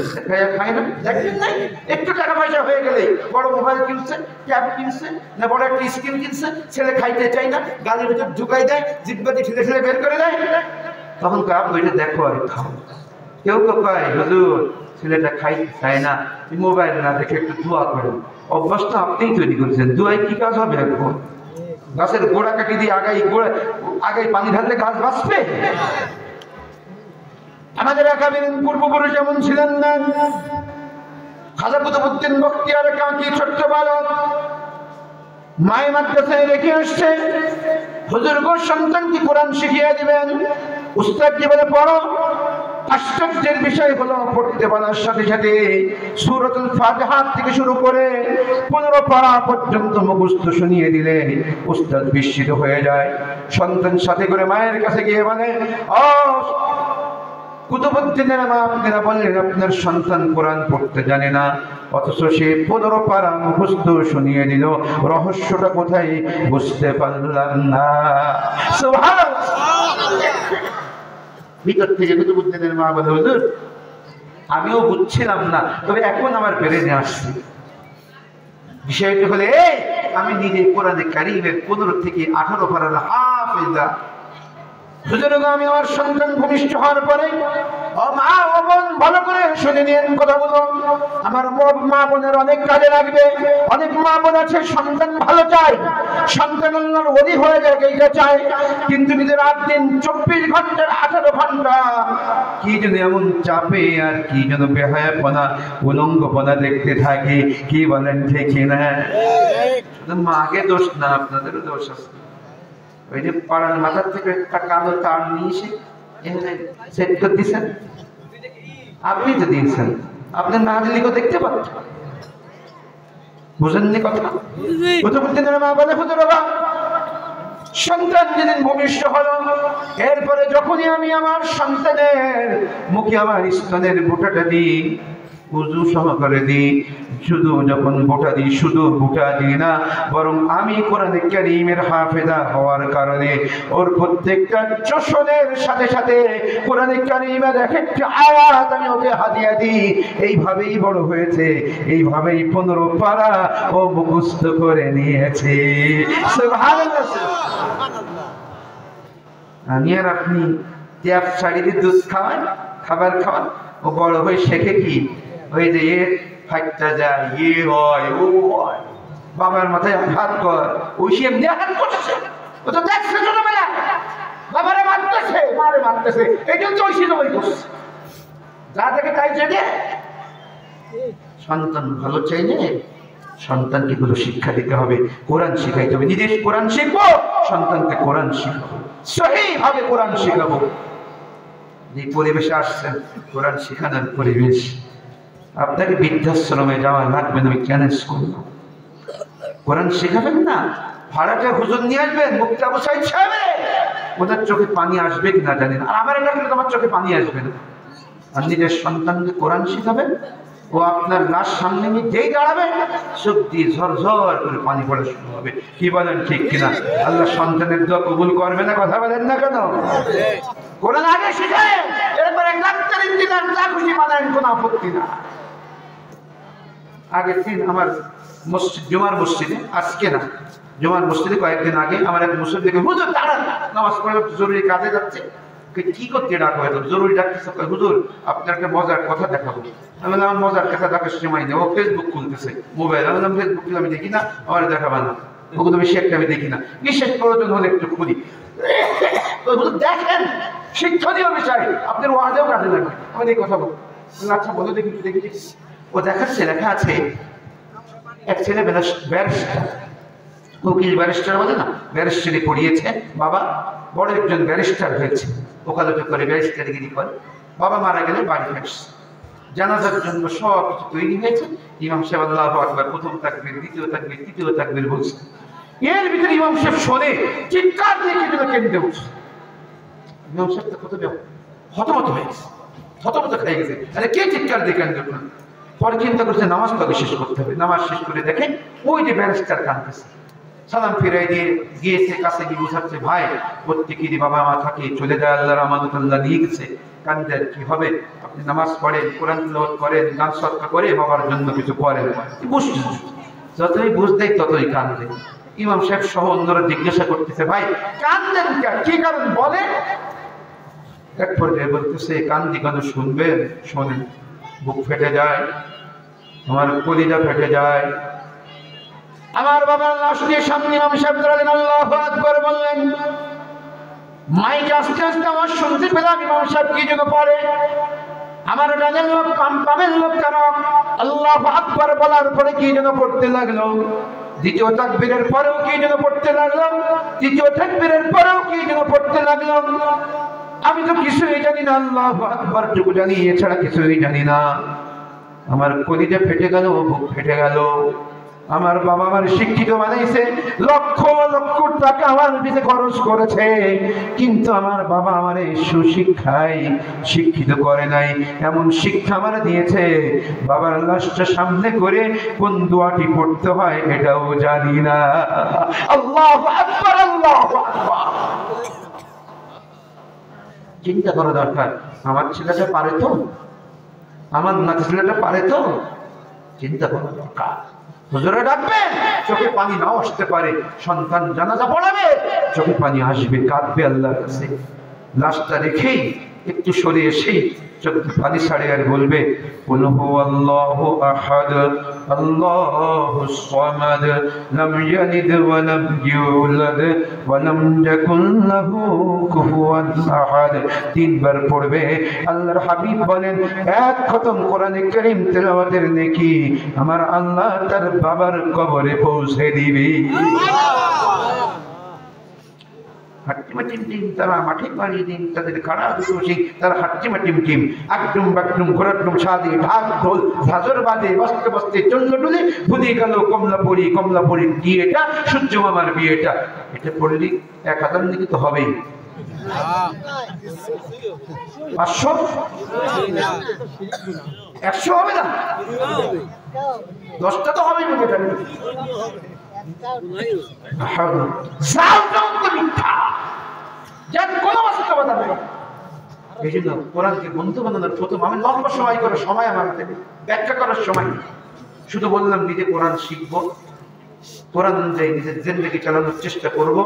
খায় না, দেখবেন নাই? একটু টাকা পয়সা হয়ে গেলে বড় মোবাইল কিনছে, ট্যাব কিনছে, না বড় একটা স্ক্রিন কিনছে, ছেলে খাইতে চাই না, গালের ভিতর ঢুকাই দেয়, জিব্বাতে ঠেলে ঠেলে বের করে দেয়। তখন তো আব্বু এটা দেখো আর খাও। কেউ তো কয়, হুজুর ছেলেটা খাইতে চায় না, মোবাইল না দেখে একটু দোয়া করেন। অভ্যাসটা আপনিই তৈরি করেছেন, দোয়ায় কি কাজ হবে? এখন গাছের গোড়া কাটি দিয়ে আগাই পানি ঢাললে গাছ বাঁচবে? আমাদের আকাবির পূর্বপুরুষ যেমন ছিলেন না। খাজা কুতুবউদ্দিন বখতিয়ার কাকি ছোট্ট বালক মায়ের মাদ্রাসায় রেখে আসছে, হুজুর গো সন্তানকে কোরআন শিখিয়ে দিবেন। উস্তাদ কি বলে, পড়ো। আশ্চর্যের বিষয় হলো, পড়তে বলার সাথে সাথে সূরাতুল ফাতিহা থেকে শুরু করে 15 পারা পর্যন্ত মুখস্থ শুনিয়ে দিলে উস্তাদ বিস্মিত হয়ে যায়। সন্তান সাথে করে মায়ের কাছে গিয়ে বলে, ও কুতুবউদ্দিনের মা, আপনারা বললেন আপনার সন্তান কোরআন পড়তে জানে না, অথচ সে 15 পারা মুখস্থ শুনিয়ে দিল, রহস্যটা কোথায় বুঝতে পারলাম না। সুবহানাল্লাহ। ভিতর থেকে কুতুবউদ্দিনের মা বলে, হুজুর আমিও বুঝছিলাম না, তবে এখন আমার ব্রেনে আসছে। বিষয়টা হলে আমি নিজে কোরআনে কারীমের 15 থেকে 18 পারার হাফেজা। হুজুর আমি আমার সন্তান ভূমিষ্ঠ হওয়ার পরে, ও মা ও বোন ভালো করে শুনে নিন কথাগুলো, আমার মা বোনের অনেক কাজে লাগবে। অনেক মা বোন আছে সন্তান ভালো চায়, সন্তান আল্লাহর ওলি হয়ে যায়, এইটা চায়, কিন্তু নিজের রাত দিন 24 ঘন্টার 18 ঘন্টা কি যেন এমন চাপে আর কি যেন বেহায়াপনা উলঙ্গপনা দেখতে থাকে। কি বলেন ঠিক না? শুধু মাকে দোষ না, আপনাদেরও দোষ আছে। ওই যে পাড়ার মাথার থেকে একটা কালো তার নিয়ে এসে এখানে সেট করে দিয়েছেন, আপনি তো দিয়েছেন, আপনার না দিলেও দেখতে পাচ্ছেন। বুঝেননি কথা? কুতুবউদ্দিনের মা বলে, হুজুর বাবা সন্তান যেদিন ভূমিষ্ঠ হলো, এরপরে যখনই আমি আমার সন্তানের মুখে আমার স্তনের বোঁটাটা দিই, উযু সহকারে দিই, শুধু যখন বোঁটা দিই, শুধু বোঁটা দিই না, বরং আমি কোরআনে কারীমের হাফেজা হওয়ার কারণে ওর প্রত্যেকটা চোষণের সাথে সাথে কোরআনে কারীমের এক একটা আয়াত আমি ওকে হাদিয়া দিই। এইভাবেই বড় হয়েছে, এইভাবেই 15 পারা ও মুখস্থ করে নিয়েছে। সুবহানাল্লাহ। আমি আর আপনি ট্যাপ ছাড়িয়ে দিয়ে দুধ খাওয়ান, খাবার খাওয়ান, ও বড় হয়ে শেখে কি ওই যে ফাইটটা যায়, হয় ও হয়, বাবার মাথায় হাত কর, ওই সে এমনি হাত করছে, ও তো দেখছে ছোটবেলা বাবারে মারতেছে, মারে মারতেছে, এই জন্য ওই সে ওই করছে, যা দেখে তাই জেনে। সন্তান ভালো চাইলে সন্তানকে গুলো শিক্ষা দিতে হবে, কোরআন শিখাইতে হবে। নিজে কোরআন শিখবো, সন্তানকে কোরআন শিখাবো, সহিভাবে কোরআন শিখাবো। যে পরিবেশে আসছেন কোরআন শিখানোর পরিবেশ, আপনাকে বৃদ্ধাশ্রমে যাওয়া লাগবে না, আমি চ্যালেঞ্জ করব। কোরআন শেখাবেন না, ভাড়াটা হুজুর নিয়ে আসবেন, মুখটা বসাই ছাড়বে, ওদের চোখে পানি আসবে কিনা জানি না, আর আমার এটা কিন্তু তোমার চোখে পানি আসবে না। আর নিজের সন্তানকে কোরআন শিখাবেন, ও আপনার লাশ সামনে যেই দাঁড়াবে চোখ দিয়ে ঝরঝর করে পানি পড়া শুরু হবে। কি বলেন ঠিক কিনা? আল্লাহ সন্তানের দোয়া কবুল করবে না? কথা বলেন না কেন? কোরআন আগে শিখায়, এরপরে ডাক্তার ইঞ্জিনিয়ার যা খুশি বানায়, কোনো আপত্তি না। আগের দিন আমার মসজিদ, জুমার মসজিদে, আজকে না, জুমার মসজিদে কয়েকদিন আগে আমার এক মুসলিম দেখে, হুজুর দাঁড়ান, নামাজ পড়ে জরুরি কাজে যাচ্ছে। কি করতে ডাকো, এত জরুরি ডাকতেছে? হুজুর আপনার একটা মজার কথা দেখাবো। আমি বললাম মজার কথা দেখার সময় নেই, ও ফেসবুক খুলতেছে, মোবাইল। আমি বললাম ফেসবুক আমি দেখি না, আমার দেখাবা না, ওগুলো বেশি একটা আমি দেখি না, বিশেষ প্রয়োজন হলে একটু খুলি। দেখেন শিক্ষণীয় বিষয়, আপনার ওয়াজেও কাজে লাগবে। আমি এই কথা বলবো, আচ্ছা বলো দেখি, দেখি। ও দেখাচ্ছে, লেখা আছে এক ছেলে ব্যারিস্টার, উকিল ব্যারিস্টার বলে না, ব্যারিস্টারি পড়িয়েছে বাবা, বড় একজন ব্যারিস্টার হয়েছে, ওকালতি করে ব্যারিস্টারিগিরি করে। বাবা মারা গেলে বাড়ি আসছে, জানাজার জন্য সব কিছু তৈরি হয়েছে। ইমাম সাহেব আল্লাহু আকবার, প্রথম তাকবীর, দ্বিতীয় তাকবীর, তৃতীয় তাকবীর বলছে। এর ভিতরে ইমাম সাহেব শোনে চিৎকার দিয়ে কেঁদে উঠছে। ইমাম সাহেব তো কত হতমত হয়েছে, থতমত খেয়ে গেছে, আরে কে চিৎকার দিয়ে কান দেখুন। পরে চিন্তা করছে নামাজ তো শেষ করতে হবে। নামাজ শেষ করে দেখে ওই যে ব্যারিস্টার কাঁদতেছে। সালাম ফিরাই দিয়ে গিয়েছে, কাছে গিয়ে বুঝাচ্ছে, ভাই প্রত্যেকেরই বাবা মা থাকে, চলে যায়, আল্লাহর আমানত আল্লাহ নিয়ে গেছে, কান্দে কি হবে, আপনি নামাজ পড়েন, কোরআন তিলাওয়াত করেন, গান সদকা করে বাবার জন্য কিছু করেন। বুঝছেন, যতই বুঝতে ততই কান্দে। ইমাম সাহেব সহ অন্যরা জিজ্ঞাসা করতেছে, ভাই কান্দেন কি কারণ বলে? এক পর্যায়ে বলতেছে, কান্দি কেন শুনবেন, শোনেন। বুক ফেটে যায়, আমার কলিজা ফেটে যায়। আমার বাবার লাশ নিয়ে সামনে ইমাম সাহেব দাঁড়ালেন, আল্লাহু আকবার বললেন। মাইকে আস্তে আস্তে আমার শুনতে পেলাম ইমাম সাহেব কি যেন পড়ে। আমার ডানের লোক বামের লোক কারো আল্লাহু আকবার বলার পরে কি যেন পড়তে লাগলো। দ্বিতীয় তাকবীরের পরেও কি যেন পড়তে লাগলো, তৃতীয় তাকবীরের পরেও কি যেন পড়তে লাগলো। আমি তো কিছুই জানি না, আল্লাহু আকবার টুকু জানি, এছাড়া কিছুই জানি না। আমার কলিজা ফেটে গেল, বুক ফেটে গেল। আমার বাবা আমার শিক্ষিত বানাইছে, লক্ষ লক্ষ টাকা আমার পিছনে খরচ করেছে, কিন্তু আমার বাবা আমার সুশিক্ষায় শিক্ষিত করে নাই। এমন শিক্ষা আমার দিয়েছে, বাবার লাশটা সামনে করে কোন দোয়াটি পড়তে হয় এটাও জানি না। আল্লাহু আকবার, আল্লাহু আকবার। চিন্তা করা দরকার, আমার ছেলেটা পারে তো, আমার নাতি ছেলেটা পারে তো, চিন্তা করা দরকার। হুজুরে ডাকবেন, চোখে পানি নাও আসতে পারে, সন্তান জানাজা পড়াবে, চোখে পানি আসবে, কাঁদবে আল্লাহর কাছে। লাশটা রেখেই একটু সরে এসেই চোখে পানি ছাড়ে আর বলবে, কুল হুয়াল্লাহু আহাদ আল্লাহুস সামাদ লাম ইয়ালিদ ওয়া লাম ইউলাদ ওয়া লাম ইয়াকুল লাহু কুফুয়ান আহাদ। তিনবার পড়বে। আল্লাহর হাবিব বলেন, এক খতম কোরআনে কারীম তেলাওয়াতের নেকি আমার আল্লাহ তার বাবার কবরে পৌঁছে দিবে। তারা মাঠে পাড়িয়ে দিন, তাদের কাড়া দুটোষী, তারা হাট্টিমা টিম আকডুম বাকডুম ঘোরাডুম সাদে ঢাক ঢোল ঝাঁঝর বাজে, বসতে বসতে চলল ডুলে, ভুলে গেল কমলাপুরি বিয়েটা, সূর্য মামার বিয়েটা। এটা পড়লি 1000 নাকি তো হবেই, 500 100 হবে না, 10টা তো হবেই। কোরআনকে বন্ধু বানানোর প্রথম আমি লম্বা সময় করে সময় আমার ব্যাখ্যা করার সময় শুধু বললাম নিজে কোরআন শিখবো, কোরআন অনুযায়ী নিজের জিন্দেগি চালানোর চেষ্টা করব,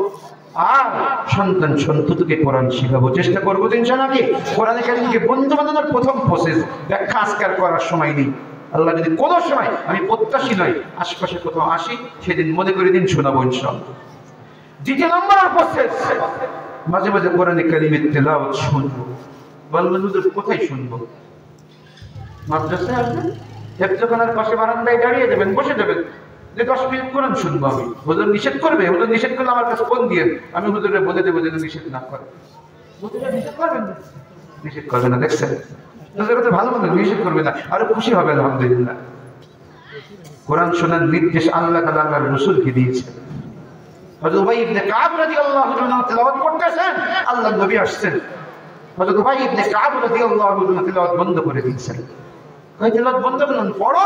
আর সন্তান সন্ততিকে কোরআন শিখাবো, চেষ্টা করবো। ইনশাআল্লাহ কি কোরআন কারীমকে বন্ধু বানানোর প্রথম প্রসেস ব্যাখ্যা আজকাল করার সময় নেই। আল্লাহ যদি কোনো সময়, আমি প্রত্যাশী নয়, আশপাশে কোথাও আসি, সেদিন মনে করে দিন শোনাবো ইনশাআল্লাহ। দ্বিতীয় নম্বর প্রসেস, মাঝে মাঝে কোরআন কারীমের তেলাওয়াত শুনবো। বলবেন হুজুর কোথায় শুনবো? মাদ্রাসায় আসবেন, হেফজখানার পাশে বারান্দায় দাঁড়িয়ে যাবেন, বসে যাবেন, যে 10 মিনিট কোরআন শুনবো আমি। হুজুর নিষেধ করবে? হুজুর নিষেধ করলে আমার কাছে ফোন দিয়ে আমি হুজুরে বলে দেবো যেন নিষেধ না করে। নিষেধ করবেন না, নিষেধ করবে না, দেখছেন ভালো মতো নিষেধ করবে না, আরো খুশি হবে আলহামদুলিল্লাহ। কোরআন শোনার নির্দেশ আল্লাহ তাআলা আল্লাহর রাসূলকে দিয়েছেন। হযরত উবাই ইবনে কাব রাদিয়াল্লাহু আনহু তেলাওয়াত করতেছেন, আল্লাহর নবী আসছেন, হযরত উবাই ইবনে কাব রাদিয়াল্লাহু আনহু তেলাওয়াত বন্ধ করে দিয়েছেন। কই তেলাওয়াত বন্ধ করলেন? পড়ো,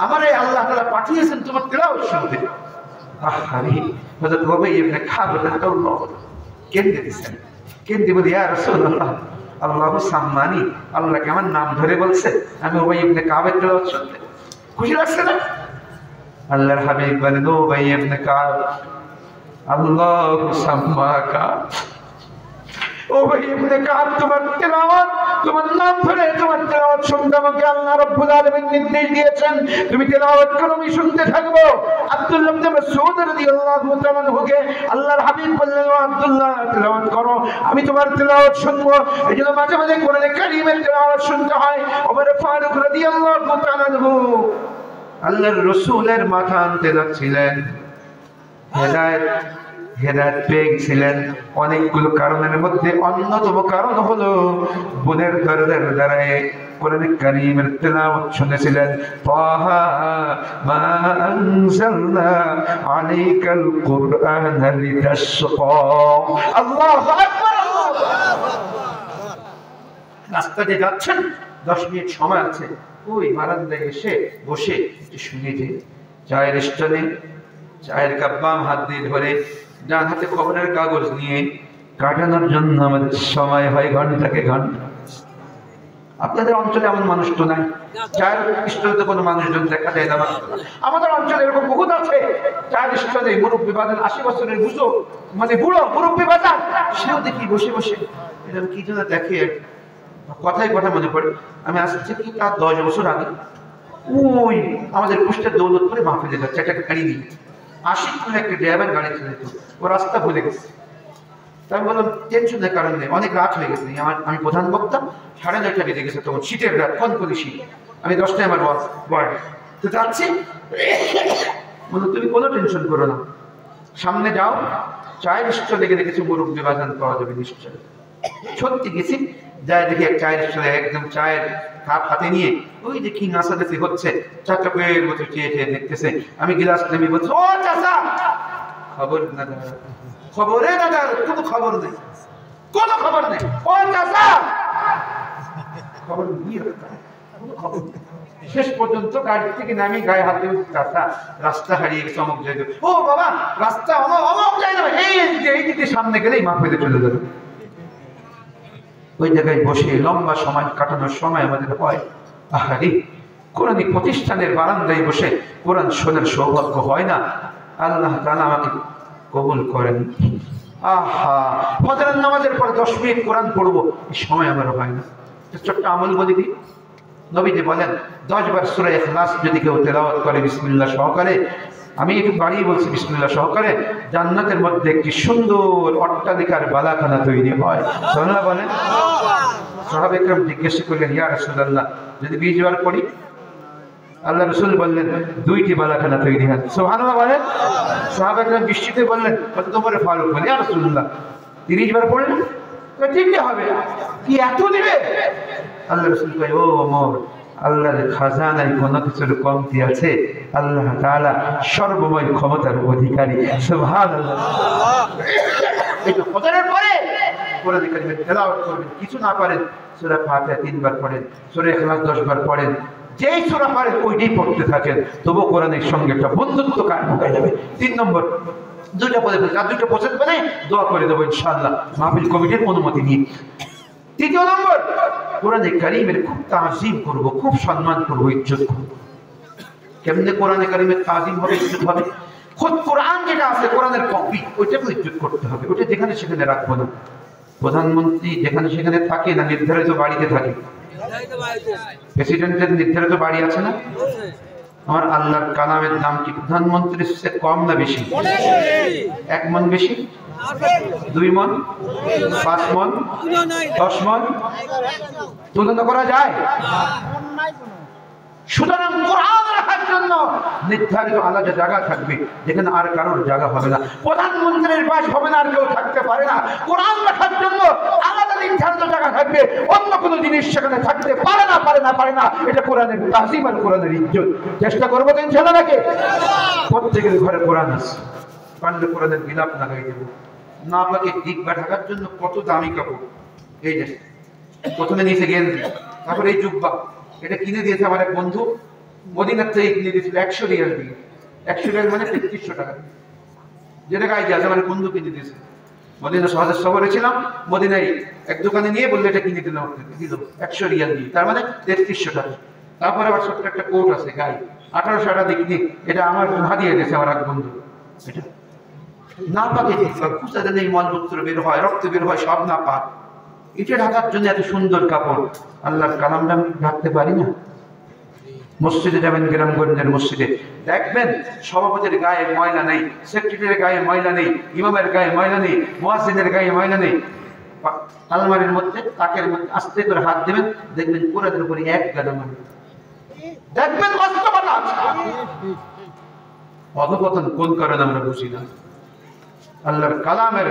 আমারে আল্লাহ তাআলা পাঠিয়েছেন তোমার তেলাওয়াত শুনতে। আহারে, হযরত উবাই ইবনে কাব রাদিয়াল্লাহু আনহু কেঁদে দিয়েছেন, কেঁদে বলে, ইয়া রাসূলুল্লাহ, আল্লাহু সাম্মানি, আল্লাহকে আমার নাম ধরে বলছে, আমি উবাই ইবনে কাবের তেলাওয়াত শুনতে খুশি লাগছে না? আল্লাহর হাবিব বলেন, ও উবাই ইবনে কাব, আল্লাহু সাম্মাকা, ও উবাই ইবনে কাব, তোমার তেলাওয়াত, তোমার নাম ধরে তোমার তেলাওয়াত শুনতে আমাকে আল্লাহ রাব্বুল আলামিন নির্দেশ দিয়েছেন। তুমি তেলাওয়াত করো, আমি শুনতে থাকবো। আব্দুল্লাহ ইবনে মাসউদ রাদিয়াল্লাহু তাআলা আনহুকে আল্লাহর হাবিব বললেন, ও আব্দুল্লাহ, তেলাওয়াত করো, আমি তোমার তেলাওয়াত শুনবো। এজন্য মাঝে মাঝে কোরআন কারীমের তেলাওয়াত শুনতে হয়। ওমর ফারুক রাদিয়াল্লাহু তাআলা আনহু আল্লাহর রাসূলের মাথা আনতে যাচ্ছিলেন, হেদায়েত পেয়েছিলেন অনেকগুলো কারণের মধ্যে অন্যতম কারণ হলো বোনের দরজার দ্বারায় কোরআন কারীমের তেলাওয়াত শুনেছিলেন। তাহা মা আনজালনা আলাইকাল কুরআনা লিতাশকা। আল্লাহু আকবার। রাস্তা দিয়ে যাচ্ছেন, 10 মিনিট সময় আছে, ওই বারান্দায় এসে বসে শুনে যে চায়ের স্টলে চায়ের কাপ বাম হাত দিয়ে ধরে ডান হাতে খবরের কাগজ নিয়ে কাটানোর জন্য আমাদের সময় হয় ঘন্টাকে ঘন্টা। আপনাদের অঞ্চলে এমন মানুষ তো নাই, চায়ের স্টলে কোনো মানুষজন দেখা যায় না। আমাদের অঞ্চলে এরকম বহুত আছে, চায়ের স্টলে মুরব্বী বাজান, 80 বছরের বুঝো মানে বুড়ো মুরব্বী বাজান, সেও দেখি বসে বসে এরকম কি যেন দেখে। কথায় কথা মনে পড়ে, আমি আসছি কি তার 10 বছর আগে ওই আমাদের কুষ্টের দৌলতপুরে মাহফিলে যাচ্ছে একটা গাড়ি নিয়ে, আশিক করে একটা ড্রাইভার গাড়ি চলে যেত, ও রাস্তা ভুলে গেছে। আমি বললাম টেনশনের কারণ নেই, অনেক রাত হয়ে গেছে, আমি প্রধান বক্তা, 9:30 বেজে গেছে, তখন শীতের রাত, কনকনে শীত, আমি 10টায় আমার ওয়ার্ড তো যাচ্ছি। বললো তুমি কোনো টেনশন করো না, সামনে যাও, চায়ের স্টলে গেলে কিছু মুরব্বী বাজান পাওয়া যাবে নিশ্চয়। সত্যি গেছি, যাই দেখি এক চায়ের স্টলে একদম চায়ের কাপ হাতে নিয়ে ওই দেখি নাচানাচি হচ্ছে, চাটকের মতো চেয়ে চেয়ে দেখতেছে। আমি গিলাস নেমে বলছি, ও চাচা খবর না দাদা, খবরে দাদা কোনো খবর নেই, কোনো খবর নেই, ও চাচা খবর নিয়ে কোনো খবর নেই। শেষ পর্যন্ত গাড়ি থেকে নামে গায়ে হাতে চাচা রাস্তা হারিয়ে গেছে, অমুক জায়গায়, ও বাবা রাস্তা অমুক জায়গা, এই দিকে সামনে গেলেই মা পেতে চলে যাবে। ওই জায়গায় বসে লম্বা সময় কাটানোর সময় আমাদের হয়। আহারে কোরআনী প্রতিষ্ঠানের বারান্দায় বসে কোরআন শোনার সৌভাগ্য হয় না, আল্লাহ তাআলা আমাকে কবুল করেন। আহা ফজরের নামাজের পরে 10 মিনিট কোরআন পড়বো, এই সময় আমার হয় না। ছোট্ট আমল বলে দিই, নবীজি বলেন 10 বার সূরা ইখলাস যদি কেউ তেলাওয়াত করে বিসমিল্লাহ সহকারে, আমি একটু বাড়িয়ে বলছি বিসমিল্লাহ সহকারে, জান্নাতের মধ্যে একটি সুন্দর অট্টালিকার বালাখানা তৈরি হয়। সুবহানাল্লাহ বলেন। সাহাবা একরাম জিজ্ঞেস করলেন, ইয়া রাসূলুল্লাহ যদি 20 বার পড়ি? আল্লাহ রাসূল বললেন 2টি বালাখানা তৈরি হয়। সুবহানাল্লাহ বলেন। সাহাবা একরাম বিস্মিত বললেন, কত তোমার ফারুক বলে, ইয়া রাসূলুল্লাহ 30 বার পড়লে তো ঠিকই হবে, কি এত দিবে? আল্লাহ রাসূল কয়, ও ওমর, আল্লাহর খাজানায় কোনো কিছুর কমতি আছে? আল্লাহ তাআলা সর্বময় ক্ষমতার অধিকারী। সুবহানাল্লাহ। একটু ফজরের পরে কোরআন কারীমের তেলাওয়াত করবেন, কিছু না পারেন সূরা ফাতিহা 3 বার পড়েন, সূরা ইখলাস 10 বার পড়েন, যেই সূরা পারেন ওইটাই পড়তে থাকেন, তবু কোরআনের সঙ্গে একটা বন্ধুত্ব কায়েম হয়ে যাবে। 3 নম্বর, 2টা পদে আর 2টা পছন্দ করে দোয়া করে দেবো ইনশাআল্লাহ মাহফিল কমিটির অনুমতি নিয়ে। 3য় নম্বর, কোরআনে কারীমের খুব তাজিম করব, খুব সম্মান করব, ইজ্জত করব। কেমনে কোরআনে কারীমের তাজিম হবে, ইজ্জত হবে? খুদ কোরআন যেটা আছে কোরআনের কপি, ওইটাকে ইজ্জত করতে হবে, ওইটা যেখানে সেখানে রাখবো না। প্রধানমন্ত্রী যেখানে সেখানে থাকে না, নির্ধারিত বাড়িতে থাকে। প্রেসিডেন্টের নির্ধারিত বাড়ি আছে না? আমার আল্লাহর কালামের দাম কি প্রধানমন্ত্রীর চেয়ে কম না বেশি? 1 মণ বেশি, 2 মণ, 5 মণ, 10 মণ তুলনা করা যায়? সুতরাং কোরআন রাখার জন্য নির্ধারিত আলাদা জায়গা থাকবে, যেখানে আর কারোর জায়গা হবে না। প্রধানমন্ত্রীর বাস হবে না, আর কেউ থাকতে পারে না। কোরআন রাখার জন্য আলাদা নির্ধারিত জায়গা থাকবে, অন্য কোনো জিনিস সেখানে থাকতে পারে না, পারে না, পারে না। এটা কোরআনের তাজিম আর কোরআনের ইজ্জত। চেষ্টা করবো তো ইনশাআল্লাহ নাকি? প্রত্যেকের ঘরে কোরআন আছে, পারলে কোরআনের বিলাপ লাগাই দেবো। না পাকে দিক বা ঢাকার জন্য কত দামি কাপড়, এই যে প্রথমে নিচে গেঞ্জি, তারপরে এই জুব্বা, এটা কিনে দিয়েছে আমার এক বন্ধু, মদিনার থেকে কিনে দিয়েছিল 100 রিয়াল দিয়ে। 100 রিয়াল মানে 3300 টাকা, যেটা গায়ে আছে আমার বন্ধু কিনে দিয়েছে। মদিনা শহরের সফরে ছিলাম, মদিনায় এক দোকানে নিয়ে বললে এটা কিনে দিলাম, দিল 100 রিয়াল দিয়ে, তার মানে 3300 টাকা। তারপরে আবার ছোট্ট একটা কোট আছে গায়ে, 1800 টাকা দিয়ে কিনে, এটা আমার হাদিয়ে দিয়েছে আমার এক বন্ধু। এটা না পাকে খুঁজতে নেই, মলমূত্র বের হয়, রক্ত বের হয়, সব না পাক। এটা ঢাকার জন্য এত সুন্দর কাপড়, আল্লাহর কালামটা ঢাকতে পারি না। মসজিদে যাবেন, গ্রামগঞ্জের মসজিদে দেখবেন সভাপতির গায়ে ময়লা নেই, সেক্রেটারির গায়ে ময়লা নেই, ইমামের গায়ে ময়লা নেই, মুয়াজ্জিনের গায়ে ময়লা নেই। আলমারির মধ্যে, তাকের মধ্যে আস্তে করে হাত দেবেন, দেখবেন কোরআনের উপরে এক গাদা ময়লা। দেখবেন বাস্তবতা আছে। অধপতন কোন কারণে আমরা বুঝি না। আল্লাহর কালামের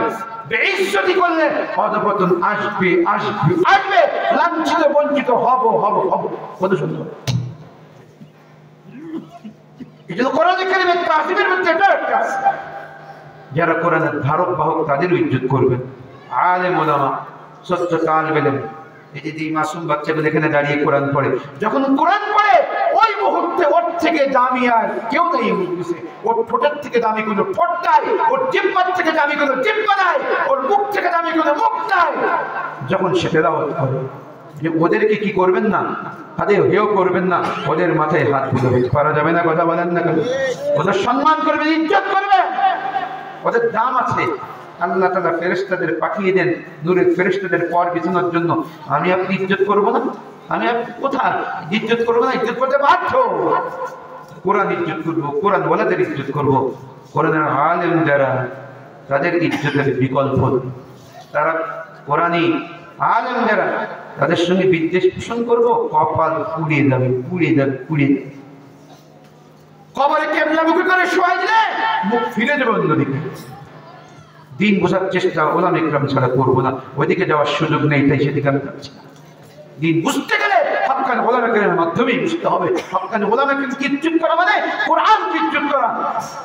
বেইজ্জতি করলে অধপতন আসবে, আসবে, আসবে, লাঞ্ছিত বঞ্চিত হব, হব, হব। কত সুন্দর। এজন্য কোরআনে কারীমের তাজিমের মধ্যে এটা একটা আছে, যারা কোরআনের ধারক বাহক তাদের ইজ্জত করবেন। আলেম ওলামা, সত্য তালিব ইলম, এই যে মাসুম বাচ্চাগুলো এখানে দাঁড়িয়ে কোরআন পড়ে, যখন কোরআন পড়ে ওই মুহূর্তে ওর থেকে দামি আর কেউ নেই বুঝছে। ওর ঠোঁটের থেকে দামি কোনো ঠোঁট নাই, ওর জিহ্বার থেকে দামি কোনো জিহ্বা নাই, ওর মুখ থেকে দামি কোনো মুখ নাই। যখন সে তেলাওয়াত করে, যে ওদেরকে কি করবেন না, হাতে হেও করবেন না, ওদের মাথায় হাত দিতে পারা যাবে না। কথা বলেন না কেন? ওদের সম্মান করবেন, ইজ্জত করবেন, ওদের দাম আছে। আল্লাহ তাআলা ফেরেশতাদের পাঠিয়ে দেন নূরের ফেরেশতাদের পর বিছানোর জন্য। আমি আপনি ইজ্জত করব না? আমি আপনি কোথায় ইজ্জত করবো না? ইজ্জত করতে বাধ্য। কোরআন ইজ্জত করবো, কোরআন ওয়ালাদের ইজ্জত করবো। কোরআনের আলেম যারা, তাদের ইজ্জতের বিকল্প। তারা কোরআনী আলেম যারা, তাদের সঙ্গে বিদ্বেষ পোষণ করবো, কপাল পুড়িয়ে যাবে, পুড়িয়ে যাবে, পুড়িয়ে যাবে। কবরে কেবলামুখী করে শোয়াই দিলে মুখ ফিরে যাবে অন্যদিকে। দিন বোঝার চেষ্টা ওলামা ইকরাম ছাড়া করবো না, ওইদিকে যাওয়ার সুযোগ নেই, তাই সেদিকে আমি যাচ্ছি না। দিন বুঝতে গেলে হক্কানি ওলামা ইকরামের মাধ্যমেই বুঝতে হবে। হক্কানি ওলামা ইকরামকে ইজ্জত করা মানে কোরআনকে ইজ্জত করা,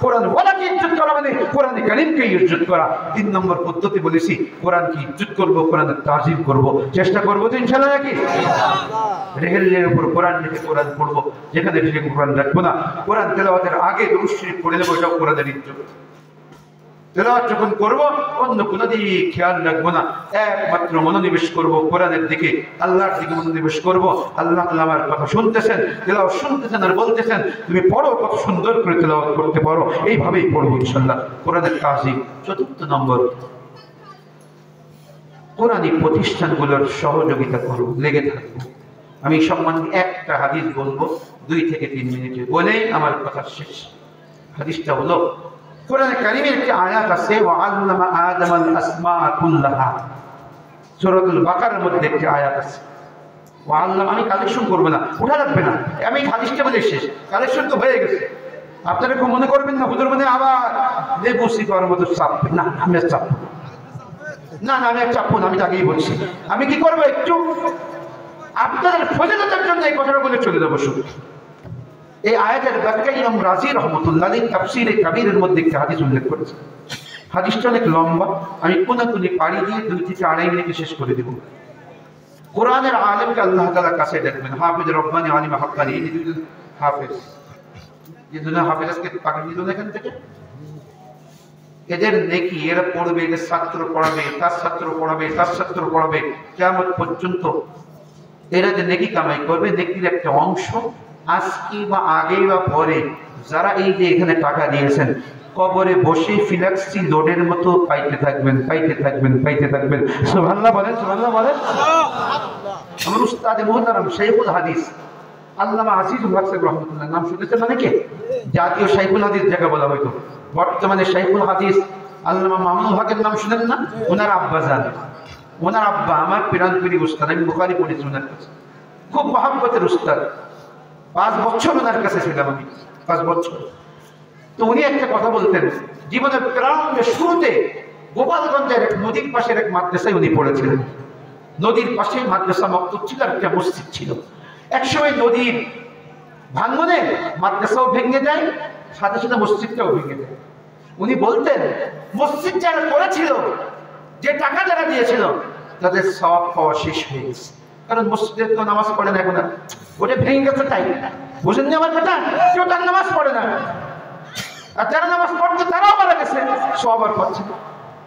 কোরআন ওয়ালাকে ইজ্জত করা মানে কোরআনে কারীমকে ইজ্জত করা। 3 নম্বর পদ্ধতি বলেছি, কোরআনকে ইজ্জত করবো, কোরআনের তাজিম করবো, চেষ্টা করবো তো ইনশাআল্লাহ। নাকি রেহেলের উপর কোরআন লিখে কোরআন পড়বো, যেখানে সেখানে কোরআন রাখবো না। কোরআন তেলাওয়াতের আগে দুরূদ শরীফ পড়ে নেবো, এটাও কোরআনের ইজ্জত। তেলাওয়াত যখন করবো অন্য কোনো দিকে খেয়াল রাখবো না, একমাত্র মনোনিবেশ করবো কোরআনের দিকে, আল্লাহর দিকে মনোনিবেশ করবো। আল্লাহ তাআলা আমার কথা শুনতেছেন, তেলাওয়াত শুনতেছেন আর বলতেছেন তুমি পড়ো, কত সুন্দর করে তেলাওয়াত করতে পারো, এইভাবেই পড়বো ইনশাআল্লাহ। কোরআনের তাজিম। 4 নম্বর, কোরআনী প্রতিষ্ঠানগুলোর সহযোগিতা করবো, লেগে থাকবো। আমি সম্মানিত একটা হাদিস বলবো 2 থেকে 3 মিনিটে, বলেই আমার কথা শেষ। হাদিসটা হলো, কোরআনে কারীমের একটি আয়াত আছে, ওয়াআল্লামা আদামাল আসমাআ কুল্লাহা, সূরাতুল বাকারার মধ্যে একটি আয়াত আছে। ওয়াআল্লামা, আমি কালেকশন করব না, উঠা রাখবে না, আমি হাদিসটা বলে শেষ, কালেকশন তো হয়ে গেছে। আপনারা কেউ মনে করবেন না হুজুর মানে আবার লেবু সিপার মতো চাপবে না, আমি আর চাপবো না, না আমি আর চাপবো না, আমি আগেই বলছি। আমি কি করবো, একটু আপনাদের ফজিলতের জন্য এই কথাটা বলে চলে যাবো শুধু। এই আয়াতের ব্যাখ্যা ইমাম রাজি রাহমাতুল্লাহ আলাইহি তাফসীরে কাবীরের মধ্যে একটি হাদিস উল্লেখ করেছেন। হাদিসটা অনেক লম্বা, আমি কোনাকুনি পাড়ি দিয়ে 2 থেকে 2.5 মিনিটে শেষ করে দেব। কোরআনের আলেমকে আল্লাহ তাআলা কাছে ডাকবেন, হাফেজ রব্বানি, আলিম হাক্কানি, এই দুজন হাফেজ, এই দুজন হাফেজকে পাঠিয়ে দিল এখান থেকে। এদের নেকি এরা পড়বে, এদের ছাত্র পড়াবে, তার ছাত্র পড়াবে, তার ছাত্র পড়াবে, কিয়ামত পর্যন্ত এরা যে নেকি কামাই করবে, নেকির একটা অংশ আজকে বা আগে বা পরে যারা এই যে এখানে টাকা দিয়েছেন, কবরে বসে ফিলাক্সি লোডের মতো পাইতে থাকবেন, পাইতে থাকবেন, পাইতে থাকবেন। সুবহানাল্লাহ বলেন, সুবহানাল্লাহ বলেন। আমার উস্তাদ মুহতারাম শাইখুল হাদিস আল্লামা আজিজুল হক সাহেব রাহমাতুল্লাহ, নাম শুনেছেন অনেকে? জাতীয় শাইখুল হাদিস যাকে বলা হয়তো, বর্তমানে শাইখুল হাদিস আল্লামা মামুনুল হকের নাম শুনেন না? ওনার আব্বা জান, ওনার আব্বা আমার পিরানপুরি উস্তাদ, আমি বুখারী পড়েছি ওনার কাছে, খুব মহব্বতের উস্তাদ। 5 বছর ওনার কাছে ছিলাম আমি, 5 বছর। তো উনি একটা কথা বলতেন, জীবনের প্রারম্ভে শুরুতে গোপালগঞ্জের এক নদীর পাশের এক মাদ্রাসায় উনি পড়েছিলেন। নদীর পাশে মাদ্রাসা মক্তব ছিল আর একটা মসজিদ ছিল। একসময় নদীর ভাঙনে মাদ্রাসাও ভেঙে যায়, সাথে সাথে মসজিদটাও ভেঙে যায়। উনি বলতেন মসজিদ যারা করেছিল, যে টাকা যারা দিয়েছিল, তাদের সওয়াব পাওয়া শেষ হয়ে গেছে, কারণ মসজিদে তো নামাজ পড়ে না এখন, ওটা ভেঙে গেছে তাই। বুঝেননি আমার কথা? কেউ তার নামাজ পড়ে না, আর যারা নামাজ পড়ছে তারাও মারা গেছে, সওয়াব আর পাচ্ছে না।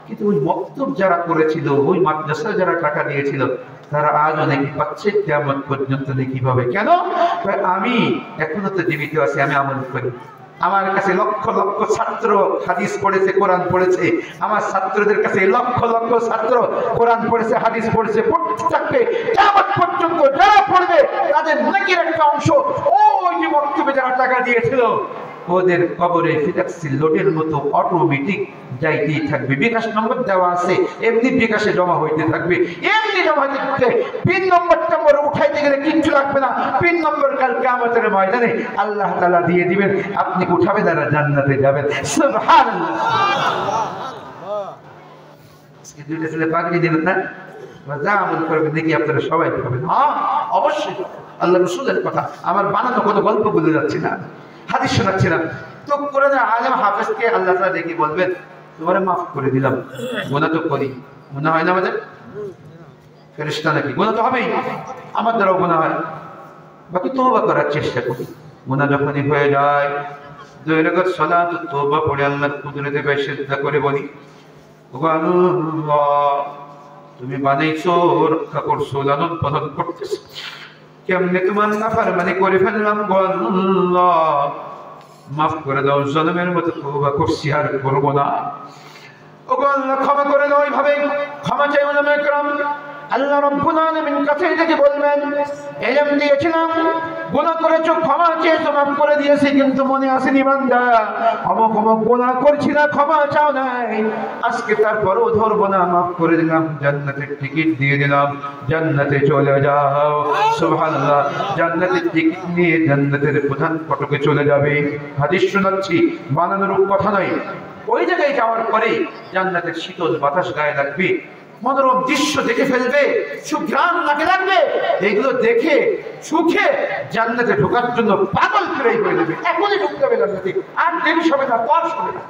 কিন্তু ওই মক্তব যারা করেছিল, ওই মাদ্রাসা যারা টাকা দিয়েছিল, তারা আজও নেকি পাচ্ছে, কিয়ামত পর্যন্ত নেকি পাবে। কেন? আমি এখনো তো জীবিত আছি, আমি আমল করি। আমার কাছে লক্ষ লক্ষ ছাত্র হাদিস পড়েছে, কোরআন পড়েছে। আমার ছাত্রদের কাছে লক্ষ লক্ষ ছাত্র কোরআন পড়েছে, হাদিস পড়েছে। পড়তে থাকবে, কিয়ামত পর্যন্ত যারা পড়বে তাদের নেকির একটা অংশ ওই যে মক্তবে যারা টাকা দিয়েছিল, ওদের কবরে ফিলাক্সি লোডের মতো অটোমেটিক যাইতেই থাকবে। বিকাশ নম্বর দেওয়া আছে, এমনি বিকাশে জমা হইতে থাকবে, এমনি জমা হইতে থাকবে। পিন নম্বর উঠাইতে গেলে কিচ্ছু লাগবে না। পিন নম্বর কাল কিয়ামতের ময়দানে আল্লাহ তাআলা দিয়ে দিবেন, আপনি উঠাবেন আর জান্নাতে যাবেন। সুবহানাল্লাহ। আজকে 2টা ছেলে পাগড়ি দিলেন না, যা আমল করবেন দেখি আপনারা সবাই পাবেন। হ্যাঁ অবশ্যই, আল্লাহ রাসূলের কথা, আমার বানানো কোনো গল্প বলে যাচ্ছে না, হাদিস শোনাচ্ছে না। তো কোরআনের আলেম হাফেজকে আল্লাহ তাআলা দেখি বলবেন তোমারে মাফ করে দিলাম, গুনাহ তো করি, মনে হয় না আমাদের? ফেরেশতা নাকি? গুনাহ তো হবেই, আমার দ্বারাও গুনাহ হয়, বাকি তওবা করার চেষ্টা করি। গুনাহ যখনই হয়ে যায় 2 রাকাত সালাত তওবা পড়ে আল্লাহর কুদরতে গায়ে সিজদা করে বলি, ওগো আল্লাহ তুমি বানাইছো, রক্ষা করছো, লালন পালন করতেছো, কেমনে তোমার নাফরমানি করে ফেললাম গো আল্লাহ, মাফ করে দাও, জন্মের মতো তওবা করছি, আর করব না। ওগো আল্লাহ ক্ষমা করে দাও। এইভাবে ক্ষমা চাই উলামায়ে কেরাম। আল্লাহ রাব্বুল আলামিন কাছে থেকে বলবেন, ইলম দিয়েছিলাম, গুনাহ করেছো, ক্ষমা চেয়েছো, মাফ করে দিয়েছি, কিন্তু মনে আসেনি বান্দা অমুক অমুক গুনাহ করছি না, ক্ষমা চাও নাই, আজকে তারপরও ধরবো না, মাফ করে দিলাম, জান্নাতের টিকিট দিয়ে দিলাম, জান্নাতে চলে যাও। সুবহানাল্লাহ, জান্নাতের টিকিট নিয়ে জান্নাতের প্রধান ফটকে চলে যাবে। হাদিস শোনাচ্ছি, বানানোর কথা নয়। ওই জায়গায় যাওয়ার পরে জান্নাতের শীতল বাতাস গায়ে লাগবে, মনোরম দৃশ্য দেখে ফেলবে, সুঘ্রাণ নাকে লাগবে, এগুলো দেখে সুখে জান্নাতে ঢোকার জন্য পাগল ফিরে হয়ে যাবে, এখনই ঢুকতে হবে জান্নাতে, আর দেরি হবে না, পর হবে না।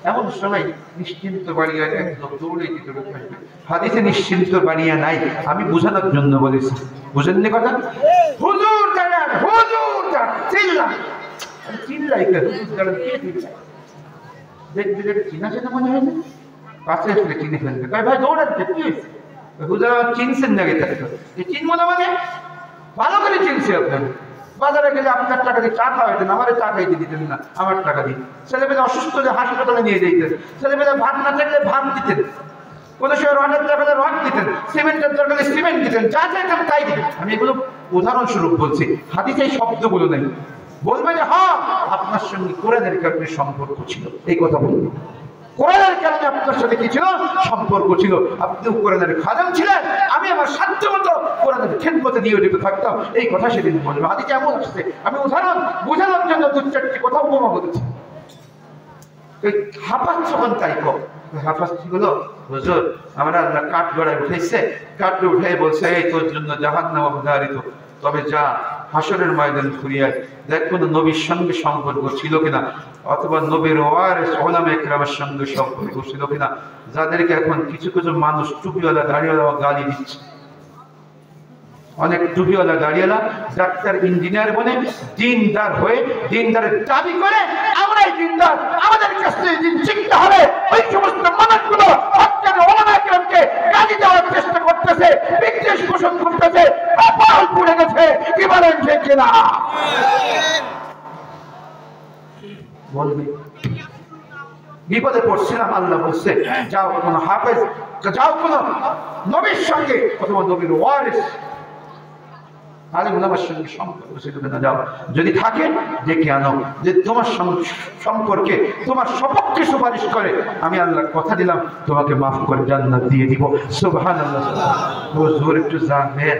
এমন সময় নিশ্চিন্ত বাড়িয়া একদম দৌড়ে ভিতরে থাকবে। হাদিসে নিশ্চিন্ত বাড়িয়া নাই, আমি বোঝানোর জন্য বলেছি, বুঝেননি কথা? হুজুর দাঁড়ান, হুজুর দাঁড়ান, চিল্লা চিল্লাই কে? হুজুর দাঁড়ান কে চিল্লায়? দেখবে চিনা চেনা মনে হয় না, পাশে আসলে চিনি ফেলবে, ভাই দৌড়াচ্ছে কি হয়েছে? হুজুর চিনছেন না, চিনবো না মানে ভালো করে চিনছি। আপনার বাজারে গেলে আপনার টাকা দিয়ে চা খাওয়াইতেন, আমার চা খাইতে দিতেন না, আমার টাকা দিয়ে। ছেলেমেয়ে অসুস্থ হলে হাসপাতালে নিয়ে যেতেন, ছেলেমেয়ে ভাত না থাকলে ভাত দিতেন, কোনো সময় রডের দরকারে রড দিতেন, সিমেন্টের দরকারে সিমেন্ট দিতেন, যা চাইতেন তাই দিতেন। আমি এগুলো উদাহরণস্বরূপ বলছি, হাদিসে এই শব্দগুলো নেই। বলবে যে হ্যাঁ আপনার সঙ্গে কোরআনের কারণে সম্পর্ক ছিল, এই কথা বলবে। কোরআনের কারণে আপনার সাথে কি ছিল? সম্পর্ক ছিল। আপনিও কোরআনের খাদেম ছিলেন, আমি আমার সাধ্য মতো কোরআনের খেদমতে নিয়োজিত থাকতাম, এই কথা সেদিন বলবে। হাদিসে এমন আসছে, আমি উদাহরণ বোঝানোর জন্য 2-4টি কথা উপমা বলেছি। হাফাজ যখন তাই কর, হাফাজ কি হলো, হুজুর আমরা আল্লাহ কাঠ গড়ায় উঠেছে, কাঠে উঠে বলছে এই তোর জন্য জাহান্নাম অবধারিত, তবে যা হাসরের ময়দান ঘুরিয়ে দেখ কোন নবীর সঙ্গে সম্পর্ক ছিল কিনা, অথবা নবীর ওয়ারিস উলামায়ে কেরামের সঙ্গে সম্পর্ক ছিল কিনা, যাদেরকে এখন কিছু কিছু মানুষ টুপিওয়ালা দাড়িওয়ালা গালি দিচ্ছে। অনেক টুপিওয়ালা দাড়িওয়ালা ডাক্তার ইঞ্জিনিয়ার বলে দিনদার হয়ে দিনদারের দাবি করে, আমরাই দিনদার, আমাদের কাছে দিন শিখতে হবে। ওই সমস্ত মানুষগুলো হত্যার ওলামায়ে কেরামকে গালি দেওয়ার চেষ্টা করতেছে, বিদ্বেষ পোষণ করতেছে, কপাল পুড়ে গেছে, কি বলেন ঠিক কিনা? বলবে বিপদে পড়ছিলাম, আল্লাহ বলছে যাও কোন হাফেজ, যাও কোন নবীর সঙ্গে অথবা নবীর ওয়ারিস আলেম ওলামার সঙ্গে সম্পর্ক ছিল কিনা যাও, যদি থাকে ডেকে আনো, যে তোমার সম্পর্কে তোমার সপক্ষে সুপারিশ করে, আমি আল্লাহ কথা দিলাম তোমাকে মাফ করে জান্নাত দিয়ে দিব। সুবহানাল্লাহ। হুজুর একটু যাবেন,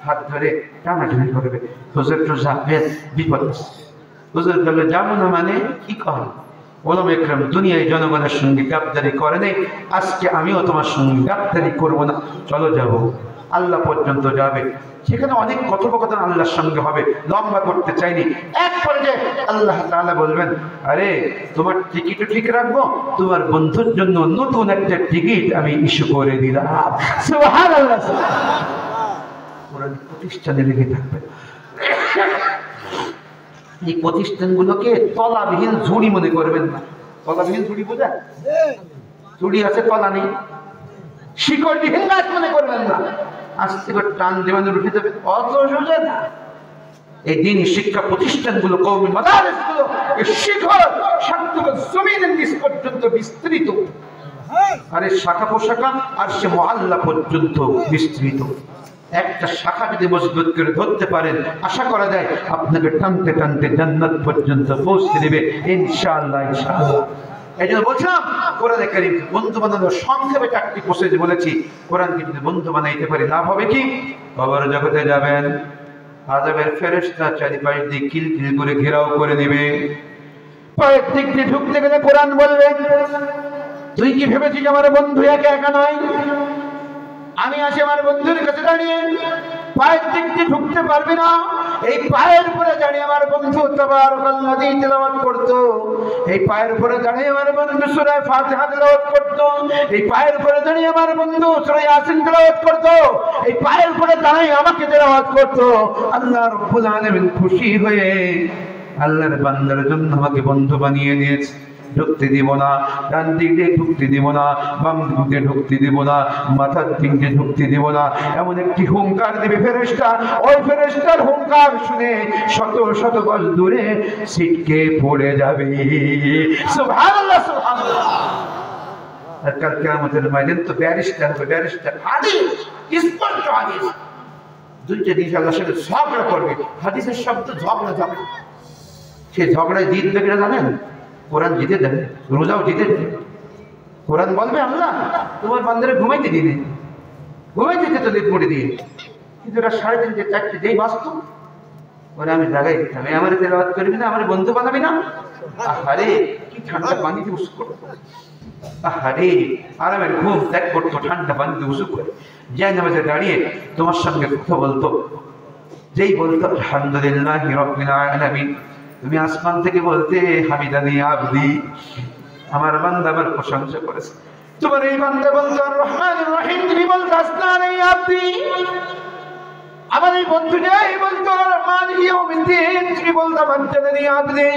হাত ধরে টানাটানি করবে, হুজুর একটু যাবেন, বিপদ আছে। হুজুর বলবে যাবো না মানে কি কর? ওলামায়ে কেরাম দুনিয়ায় জনগণের সঙ্গে গাদ্দারি করে নেই, আজকে আমিও তোমার সঙ্গে গাদ্দারি করবো না, চলো যাবো। আল্লাহ পর্যন্ত যাবে, সেখানে অনেক কথোপকথন আল্লাহর সঙ্গে হবে, লম্বা করতে চাইনি। এক পর্যায়ে আল্লাহ তাআলা বলবেন, আরে তোমার টিকিটও ঠিক রাখবো, তোমার বন্ধুর জন্য নতুন একটা টিকিট আমি ইস্যু করে দিলাম। সুবহানাল্লাহ। কোরআন প্রতিষ্ঠানে লেগে থাকবে। এই প্রতিষ্ঠানগুলোকে তলাবিহীন ঝুড়ি মনে করবেন না। তলাবিহীন ঝুড়ি বোঝা? ঝুড়ি আছে তলা নেই, শিকড়বিহীন গাছ মনে করবেন না। আস্তে করে টান দেওয়ানো উঠে যাবে, অত সোজা না। এই দিনই শিক্ষা প্রতিষ্ঠানগুলো, কওমি মাদারিসগুলো, এই শিখর সাতগুলো জমিনের নিচ পর্যন্ত বিস্তৃত, আর এই শাখা পোশাখা আর সে মহল্লা পর্যন্ত বিস্তৃত। একটা শাখা যদি মজবুত করে ধরতে পারেন, আশা করা যায় আপনাকে টানতে টানতে জান্নাত পর্যন্ত পৌঁছে দেবে ইনশাআল্লাহ। ইনশাআল্লাহ। এই জন্য বলছিলাম কোরআনে কারীম বন্ধু বানানোর সংক্ষেপে 4টি প্রসেস বলেছি। কোরআনকে যদি বন্ধু বানাইতে পারি লাভ হবে কি? কবর জগতে যাবেন, আযাবের ফেরেশতা চারিপাশ দিয়ে কিলকিল করে ঘেরাও করে নেবে। পায়ের দিক দিয়ে ঢুকতে গেলে কোরআন বলবে, তুই কি ভেবেছিস আমার বন্ধু একা একা নয়? আমি আছি আমার বন্ধুর কাছে দাঁড়িয়ে, পায়ের দিক দিয়ে ঢুকতে পারবি না, এই পায়ের উপরে দাঁড়িয়ে আমার বন্ধু তাবারাকাল্লাযী তেলাওয়াত করত, এই পায়ের উপরে দাঁড়িয়ে আমার বন্ধু সূরা ফাতিহা তেলাওয়াত করত, এই পায়ের উপরে দাঁড়িয়ে আমার বন্ধু সূরা ইয়াসিন তেলাওয়াত করত, এই পায়ের উপরে দাঁড়িয়ে আমাকে তেলাওয়াত করত। আল্লাহ রাব্বুল আলামিন খুশি হয়ে আল্লাহর বান্দার জন্য আমাকে বন্ধু বানিয়ে দিয়েছে। ঢুকতে দিব না, ডান দিকে ঢুকতে দিব না, বাম দিকে ঢুকতে দিব না, মাথার দিকে ঢুকতে দিব না। এমন একটি হুঙ্কার দিবে ফেরেশতা, ওই ফেরেশতার হুঙ্কার শুনে শত শত গজ দূরে ছিটকে পড়ে যাবে। সুবহানাল্লাহ, সুবহানাল্লাহ। আর কাল কিয়ামতের ময়দানে তো ব্যারিস্টার হবে, ব্যারিস্টার হাদিস, স্পষ্ট হাদিস। দুইটা জিনিস আল্লাহর সাথে ঝগড়া করবে। হাদিসের শব্দ ঝগড়া, ঝগড়া। সে ঝগড়ায় জিতবে কিনা জানেন? কোরআন জিতে দেবে, রোজাও জিতে দেবে। কোরআন বলবে আল্লাহ তোমার বান্দারে ঘুমাইতে দিনে, ঘুমাইতে দিতে তো পড়ে দিয়ে, কিন্তু ওরা 3:30 4টে যেই বাস্তব ওরা আমি জাগাই দিতাম, আমার তেলাওয়াত করবি না, আমার বন্ধু বানাবি না। আহারে কি ঠান্ডা পানিতে উসু করতো, আহারে আরামের ঘুম ত্যাগ করতো, ঠান্ডা পানিতে উসু করে যায় নামাজে দাঁড়িয়ে তোমার সঙ্গে কথা বলতো। যেই বলতো আলহামদুলিল্লাহি রাব্বিল আলামিন, তুমি আসমান থেকে বলতে হামিদানি আবদি, আমার বান্দা আমার প্রশংসা করেছে। তোমার এই বান্দা বলতো আর রহমানুর রহিম, তুমি বলতো আসনানি আবদি। আমার এই বন্ধু যাই বলতো মালিক ইয়াউমিদ্দিন, তুমি বলতো মানজানি আবদি।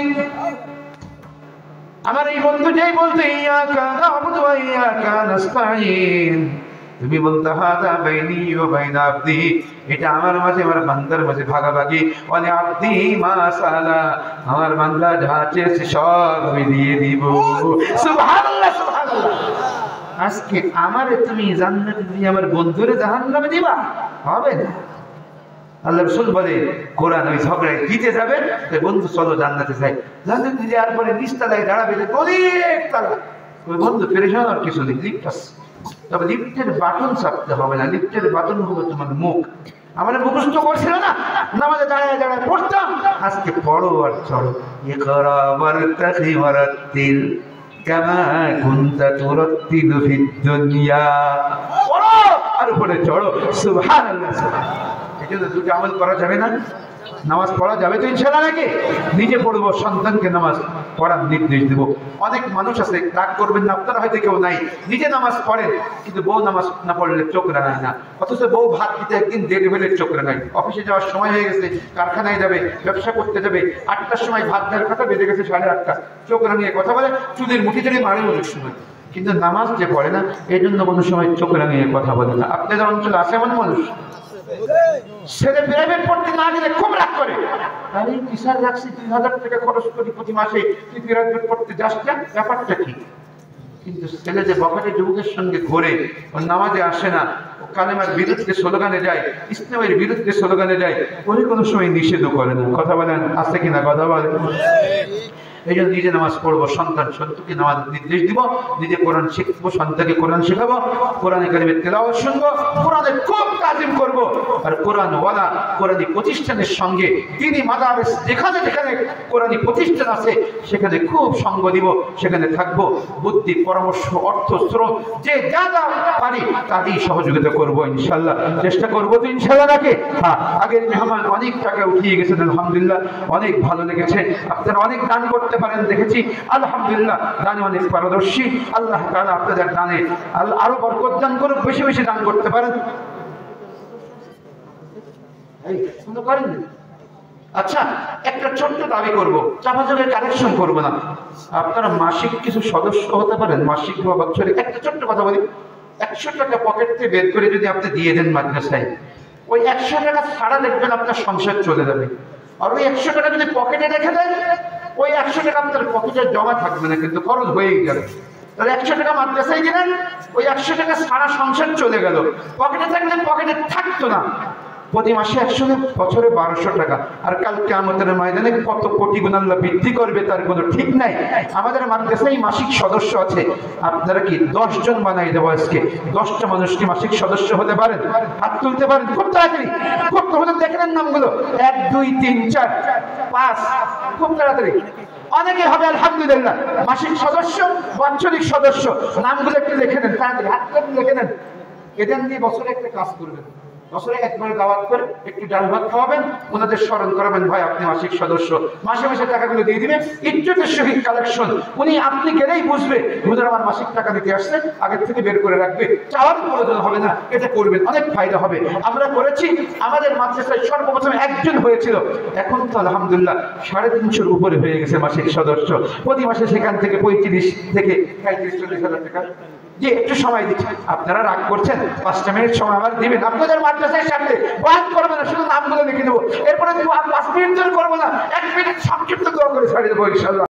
আমার এই বন্ধু যাই বলতো ইয়াকা না'বুদু ওয়া ইয়াকা নাস্তাঈন, তুমি বলতে হাদা বাইনি ওয়া বাইনা আবদি, এটা আমার মাঝে আমার বান্দার মাঝে ভাগাভাগি। ওয়ালি আবদি মা সালা, আমার বান্দা যা চেয়েছে সব আমি দিয়ে দিব। সুবহানাল্লাহ, সুবহানাল্লাহ। আজকে আমারে তুমি জান্নাতে দিয়ে আমার বন্ধুরে জাহান্নামে দিবা, হবে না। আল্লাহ রাসূল বলে কোরআন ওই ঝগড়ায় জিতে যাবে, তো বন্ধু চলো জান্নাতে যাই। জান্নাতে যাওয়ার পরে নিচতলায় দাঁড়াবে, অনেক তালা। ওই বন্ধু পেরেশান আর কিছু নেই, লিফট আছে, তবে লিফটের বাটন চাপতে হবে না, লিফটের বাটন হলো তোমার মুখ। আমাদের মুখস্থ করছিল না, নামাজে দাঁড়ায় দাঁড়ায় পড়তাম, আজকে পড়ো আর চড়ো। ইকরা ওয়ারতাকি ওয়ারাত্তিল কামা কুনতা তুরাত্তিলু ফিদ দুনিয়া, পড়ো আর উপরে চড়ো। সুবহানাল্লাহ, সুবহানাল্লাহ। এজন্য দুটো আমল করা যাবে না? নামাজ পড়া যাবে তো ইনশাআল্লাহ নাকি? নিজে পড়বো, সন্তানকে নামাজ পড়ার নির্দেশ দেব। অনেক মানুষ আছে, রাগ করবেন না, আপনারা হয়তো কেউ নাই, নিজে নামাজ পড়েন কিন্তু বউ নামাজ না পড়লে চোখ রাঙায় না, অথচ বউ ভাত দিতে একদিন দেরি হলে চোখ রাঙায়। অফিসে যাওয়ার সময় হয়ে গেছে, কারখানায় যাবে, ব্যবসা করতে যাবে, 8টার সময় ভাত দেওয়ার কথা, বেজে গেছে 8:30, চোখ রাঙিয়ে কথা বলে, চুলের মুঠি ধরে মারে অনেক সময়। কিন্তু নামাজ যে পড়ে না, এই জন্য কোনো সময় চোখ রাঙিয়ে কথা বলে না। আপনাদের অঞ্চলে আছে এমন মানুষ? ছেলে প্রাইভেট পড়তে না গেলে খুব রাগ করে, আরে টিচার রাখছি 3000 টাকা খরচ করি প্রতি মাসে, তুই প্রাইভেট পড়তে যাস না, ব্যাপারটা কি? কিন্তু ছেলে যে বখাটে যুবকের সঙ্গে ঘোরে, ও নামাজে আসে না, ও কালেমার বিরুদ্ধে স্লোগানে যায়, ইসলামের বিরুদ্ধে স্লোগানে যায়, ওই কোনো সময় নিষেধও করে না। কথা বলেন আছে কিনা? কথা বলেন। এই জন্য নিজে নামাজ পড়বো, সন্তান সন্তকে নামাজ নির্দেশ দিব, নিজে কোরআন শিখবো, সন্তানকে কোরআন শেখাবো, কোরআনে কারিমের তেলাওয়াত শুনবো, কোরআনে খুব তাজিম করবো। আর কোরআনওয়ালা কোরআনী প্রতিষ্ঠানের সঙ্গে তিনি মাদারিস যেখানে যেখানে কোরআনী প্রতিষ্ঠান আছে সেখানে খুব সঙ্গ দিব, সেখানে থাকবো, বুদ্ধি পরামর্শ অর্থ স্রোত যে যা যা পারি তাতেই সহযোগিতা করবো ইনশাল্লাহ। চেষ্টা করবো তো ইনশাল্লাহ নাকি? হ্যাঁ, আগের মেহমান অনেক টাকা উঠিয়ে গেছেন, আলহামদুলিল্লাহ, অনেক ভালো লেগেছে। আপনারা অনেক দান করতে পারেন দেখেছি, আলহামদুলিল্লাহ, দানে অনেক পারদর্শী। আল্লাহ তাআলা আপনাদের দানে আরো বরকত দান করুক, বেশি বেশি দান করতে পারেন। আচ্ছা, একটা ছোট্ট দাবি করবো, চাপাচাপের কালেকশন করবো না। আপনারা মাসিক কিছু সদস্য হতে পারেন, মাসিক বা বছরে। একটা ছোট্ট কথা বলি, 100 টাকা পকেট থেকে বের করে যদি আপনি দিয়ে দেন মাদ্রাসায়, ওই 100 টাকা ছাড়া দেখবেন আপনার সংসার চলে যাবে। আর ওই 100 টাকা যদি পকেটে রেখে দেন, ওই 100 টাকা আপনার পকেটে জমা থাকবে না, কিন্তু খরচ হয়েই গেল। তাহলে 100 টাকা মাদ্রাসায় দিলেন, ওই 100 টাকা সারা সংসার চলে গেল। পকেটে থাকলে পকেটে থাকতো না। প্রতি মাসে 100, বছরে 1200 টাকা। আর কাল কিয়ামতের ময়দানে কত কোটি গুণ আল্লাহ বৃদ্ধি করবে তার কোনো ঠিক নাই। আমাদের মাদ্রাসায় মাসিক সদস্য আছে, আপনারা কি 10 জন বানাই দেবো আজকে? 10টা মানুষ কি মাসিক সদস্য হতে পারেন? হাত তুলতে পারেন? খুব তাড়াতাড়ি, খুব তাড়াতাড়ি দেখে নেন নামগুলো, 1 2 3 4 5, খুব তাড়াতাড়ি। অনেকে হবে আলহামদুলিল্লাহ মাসিক সদস্য, বাৎসরিক সদস্য, নামগুলো একটু লিখে নেন, তাড়াতাড়ি হাত তুলে লিখে নেন। এদের নিয়ে বছরে একটা কাজ করবেন, বছরে একবার দাওয়াত করে একটু ডাল ভাত খাওয়াবেন, ওনাদের স্মরণ করাবেন ভাই আপনি মাসিক সদস্য, মাসে মাসে টাকাগুলো দিয়ে দিবেন, ইজ্জতের সহিত কালেকশন। উনি আপনি গেলেই বুঝবে হুজুর আমার মাসিক টাকা দিতে আসছে, আগের থেকে বের করে রাখবে, চাওয়ার প্রয়োজন হবে না, এটা করবেন, অনেক ফায়দা হবে। আমরা করেছি, আমাদের মাদ্রাসায় সর্বপ্রথম একজন হয়েছিল, এখন তো আলহামদুলিল্লাহ 350-এর উপরে হয়ে গেছে মাসিক সদস্য। প্রতি মাসে সেখান থেকে 35 থেকে 35-40 হাজার টাকা। যে একটু সময় দিচ্ছি, আপনারা রাগ করছেন, 5টা মিনিট সময় আমার দিবেন, আপনাদের মাদ্রাসার সামনে বয়ান করবে না, শুধু নামগুলো লিখে দেবো, এরপরে 5 মিনিট করবো না, 1 মিনিট সংক্ষিপ্ত দোয়া করে ছাড়িয়ে দেবো ইনশাআল্লাহ।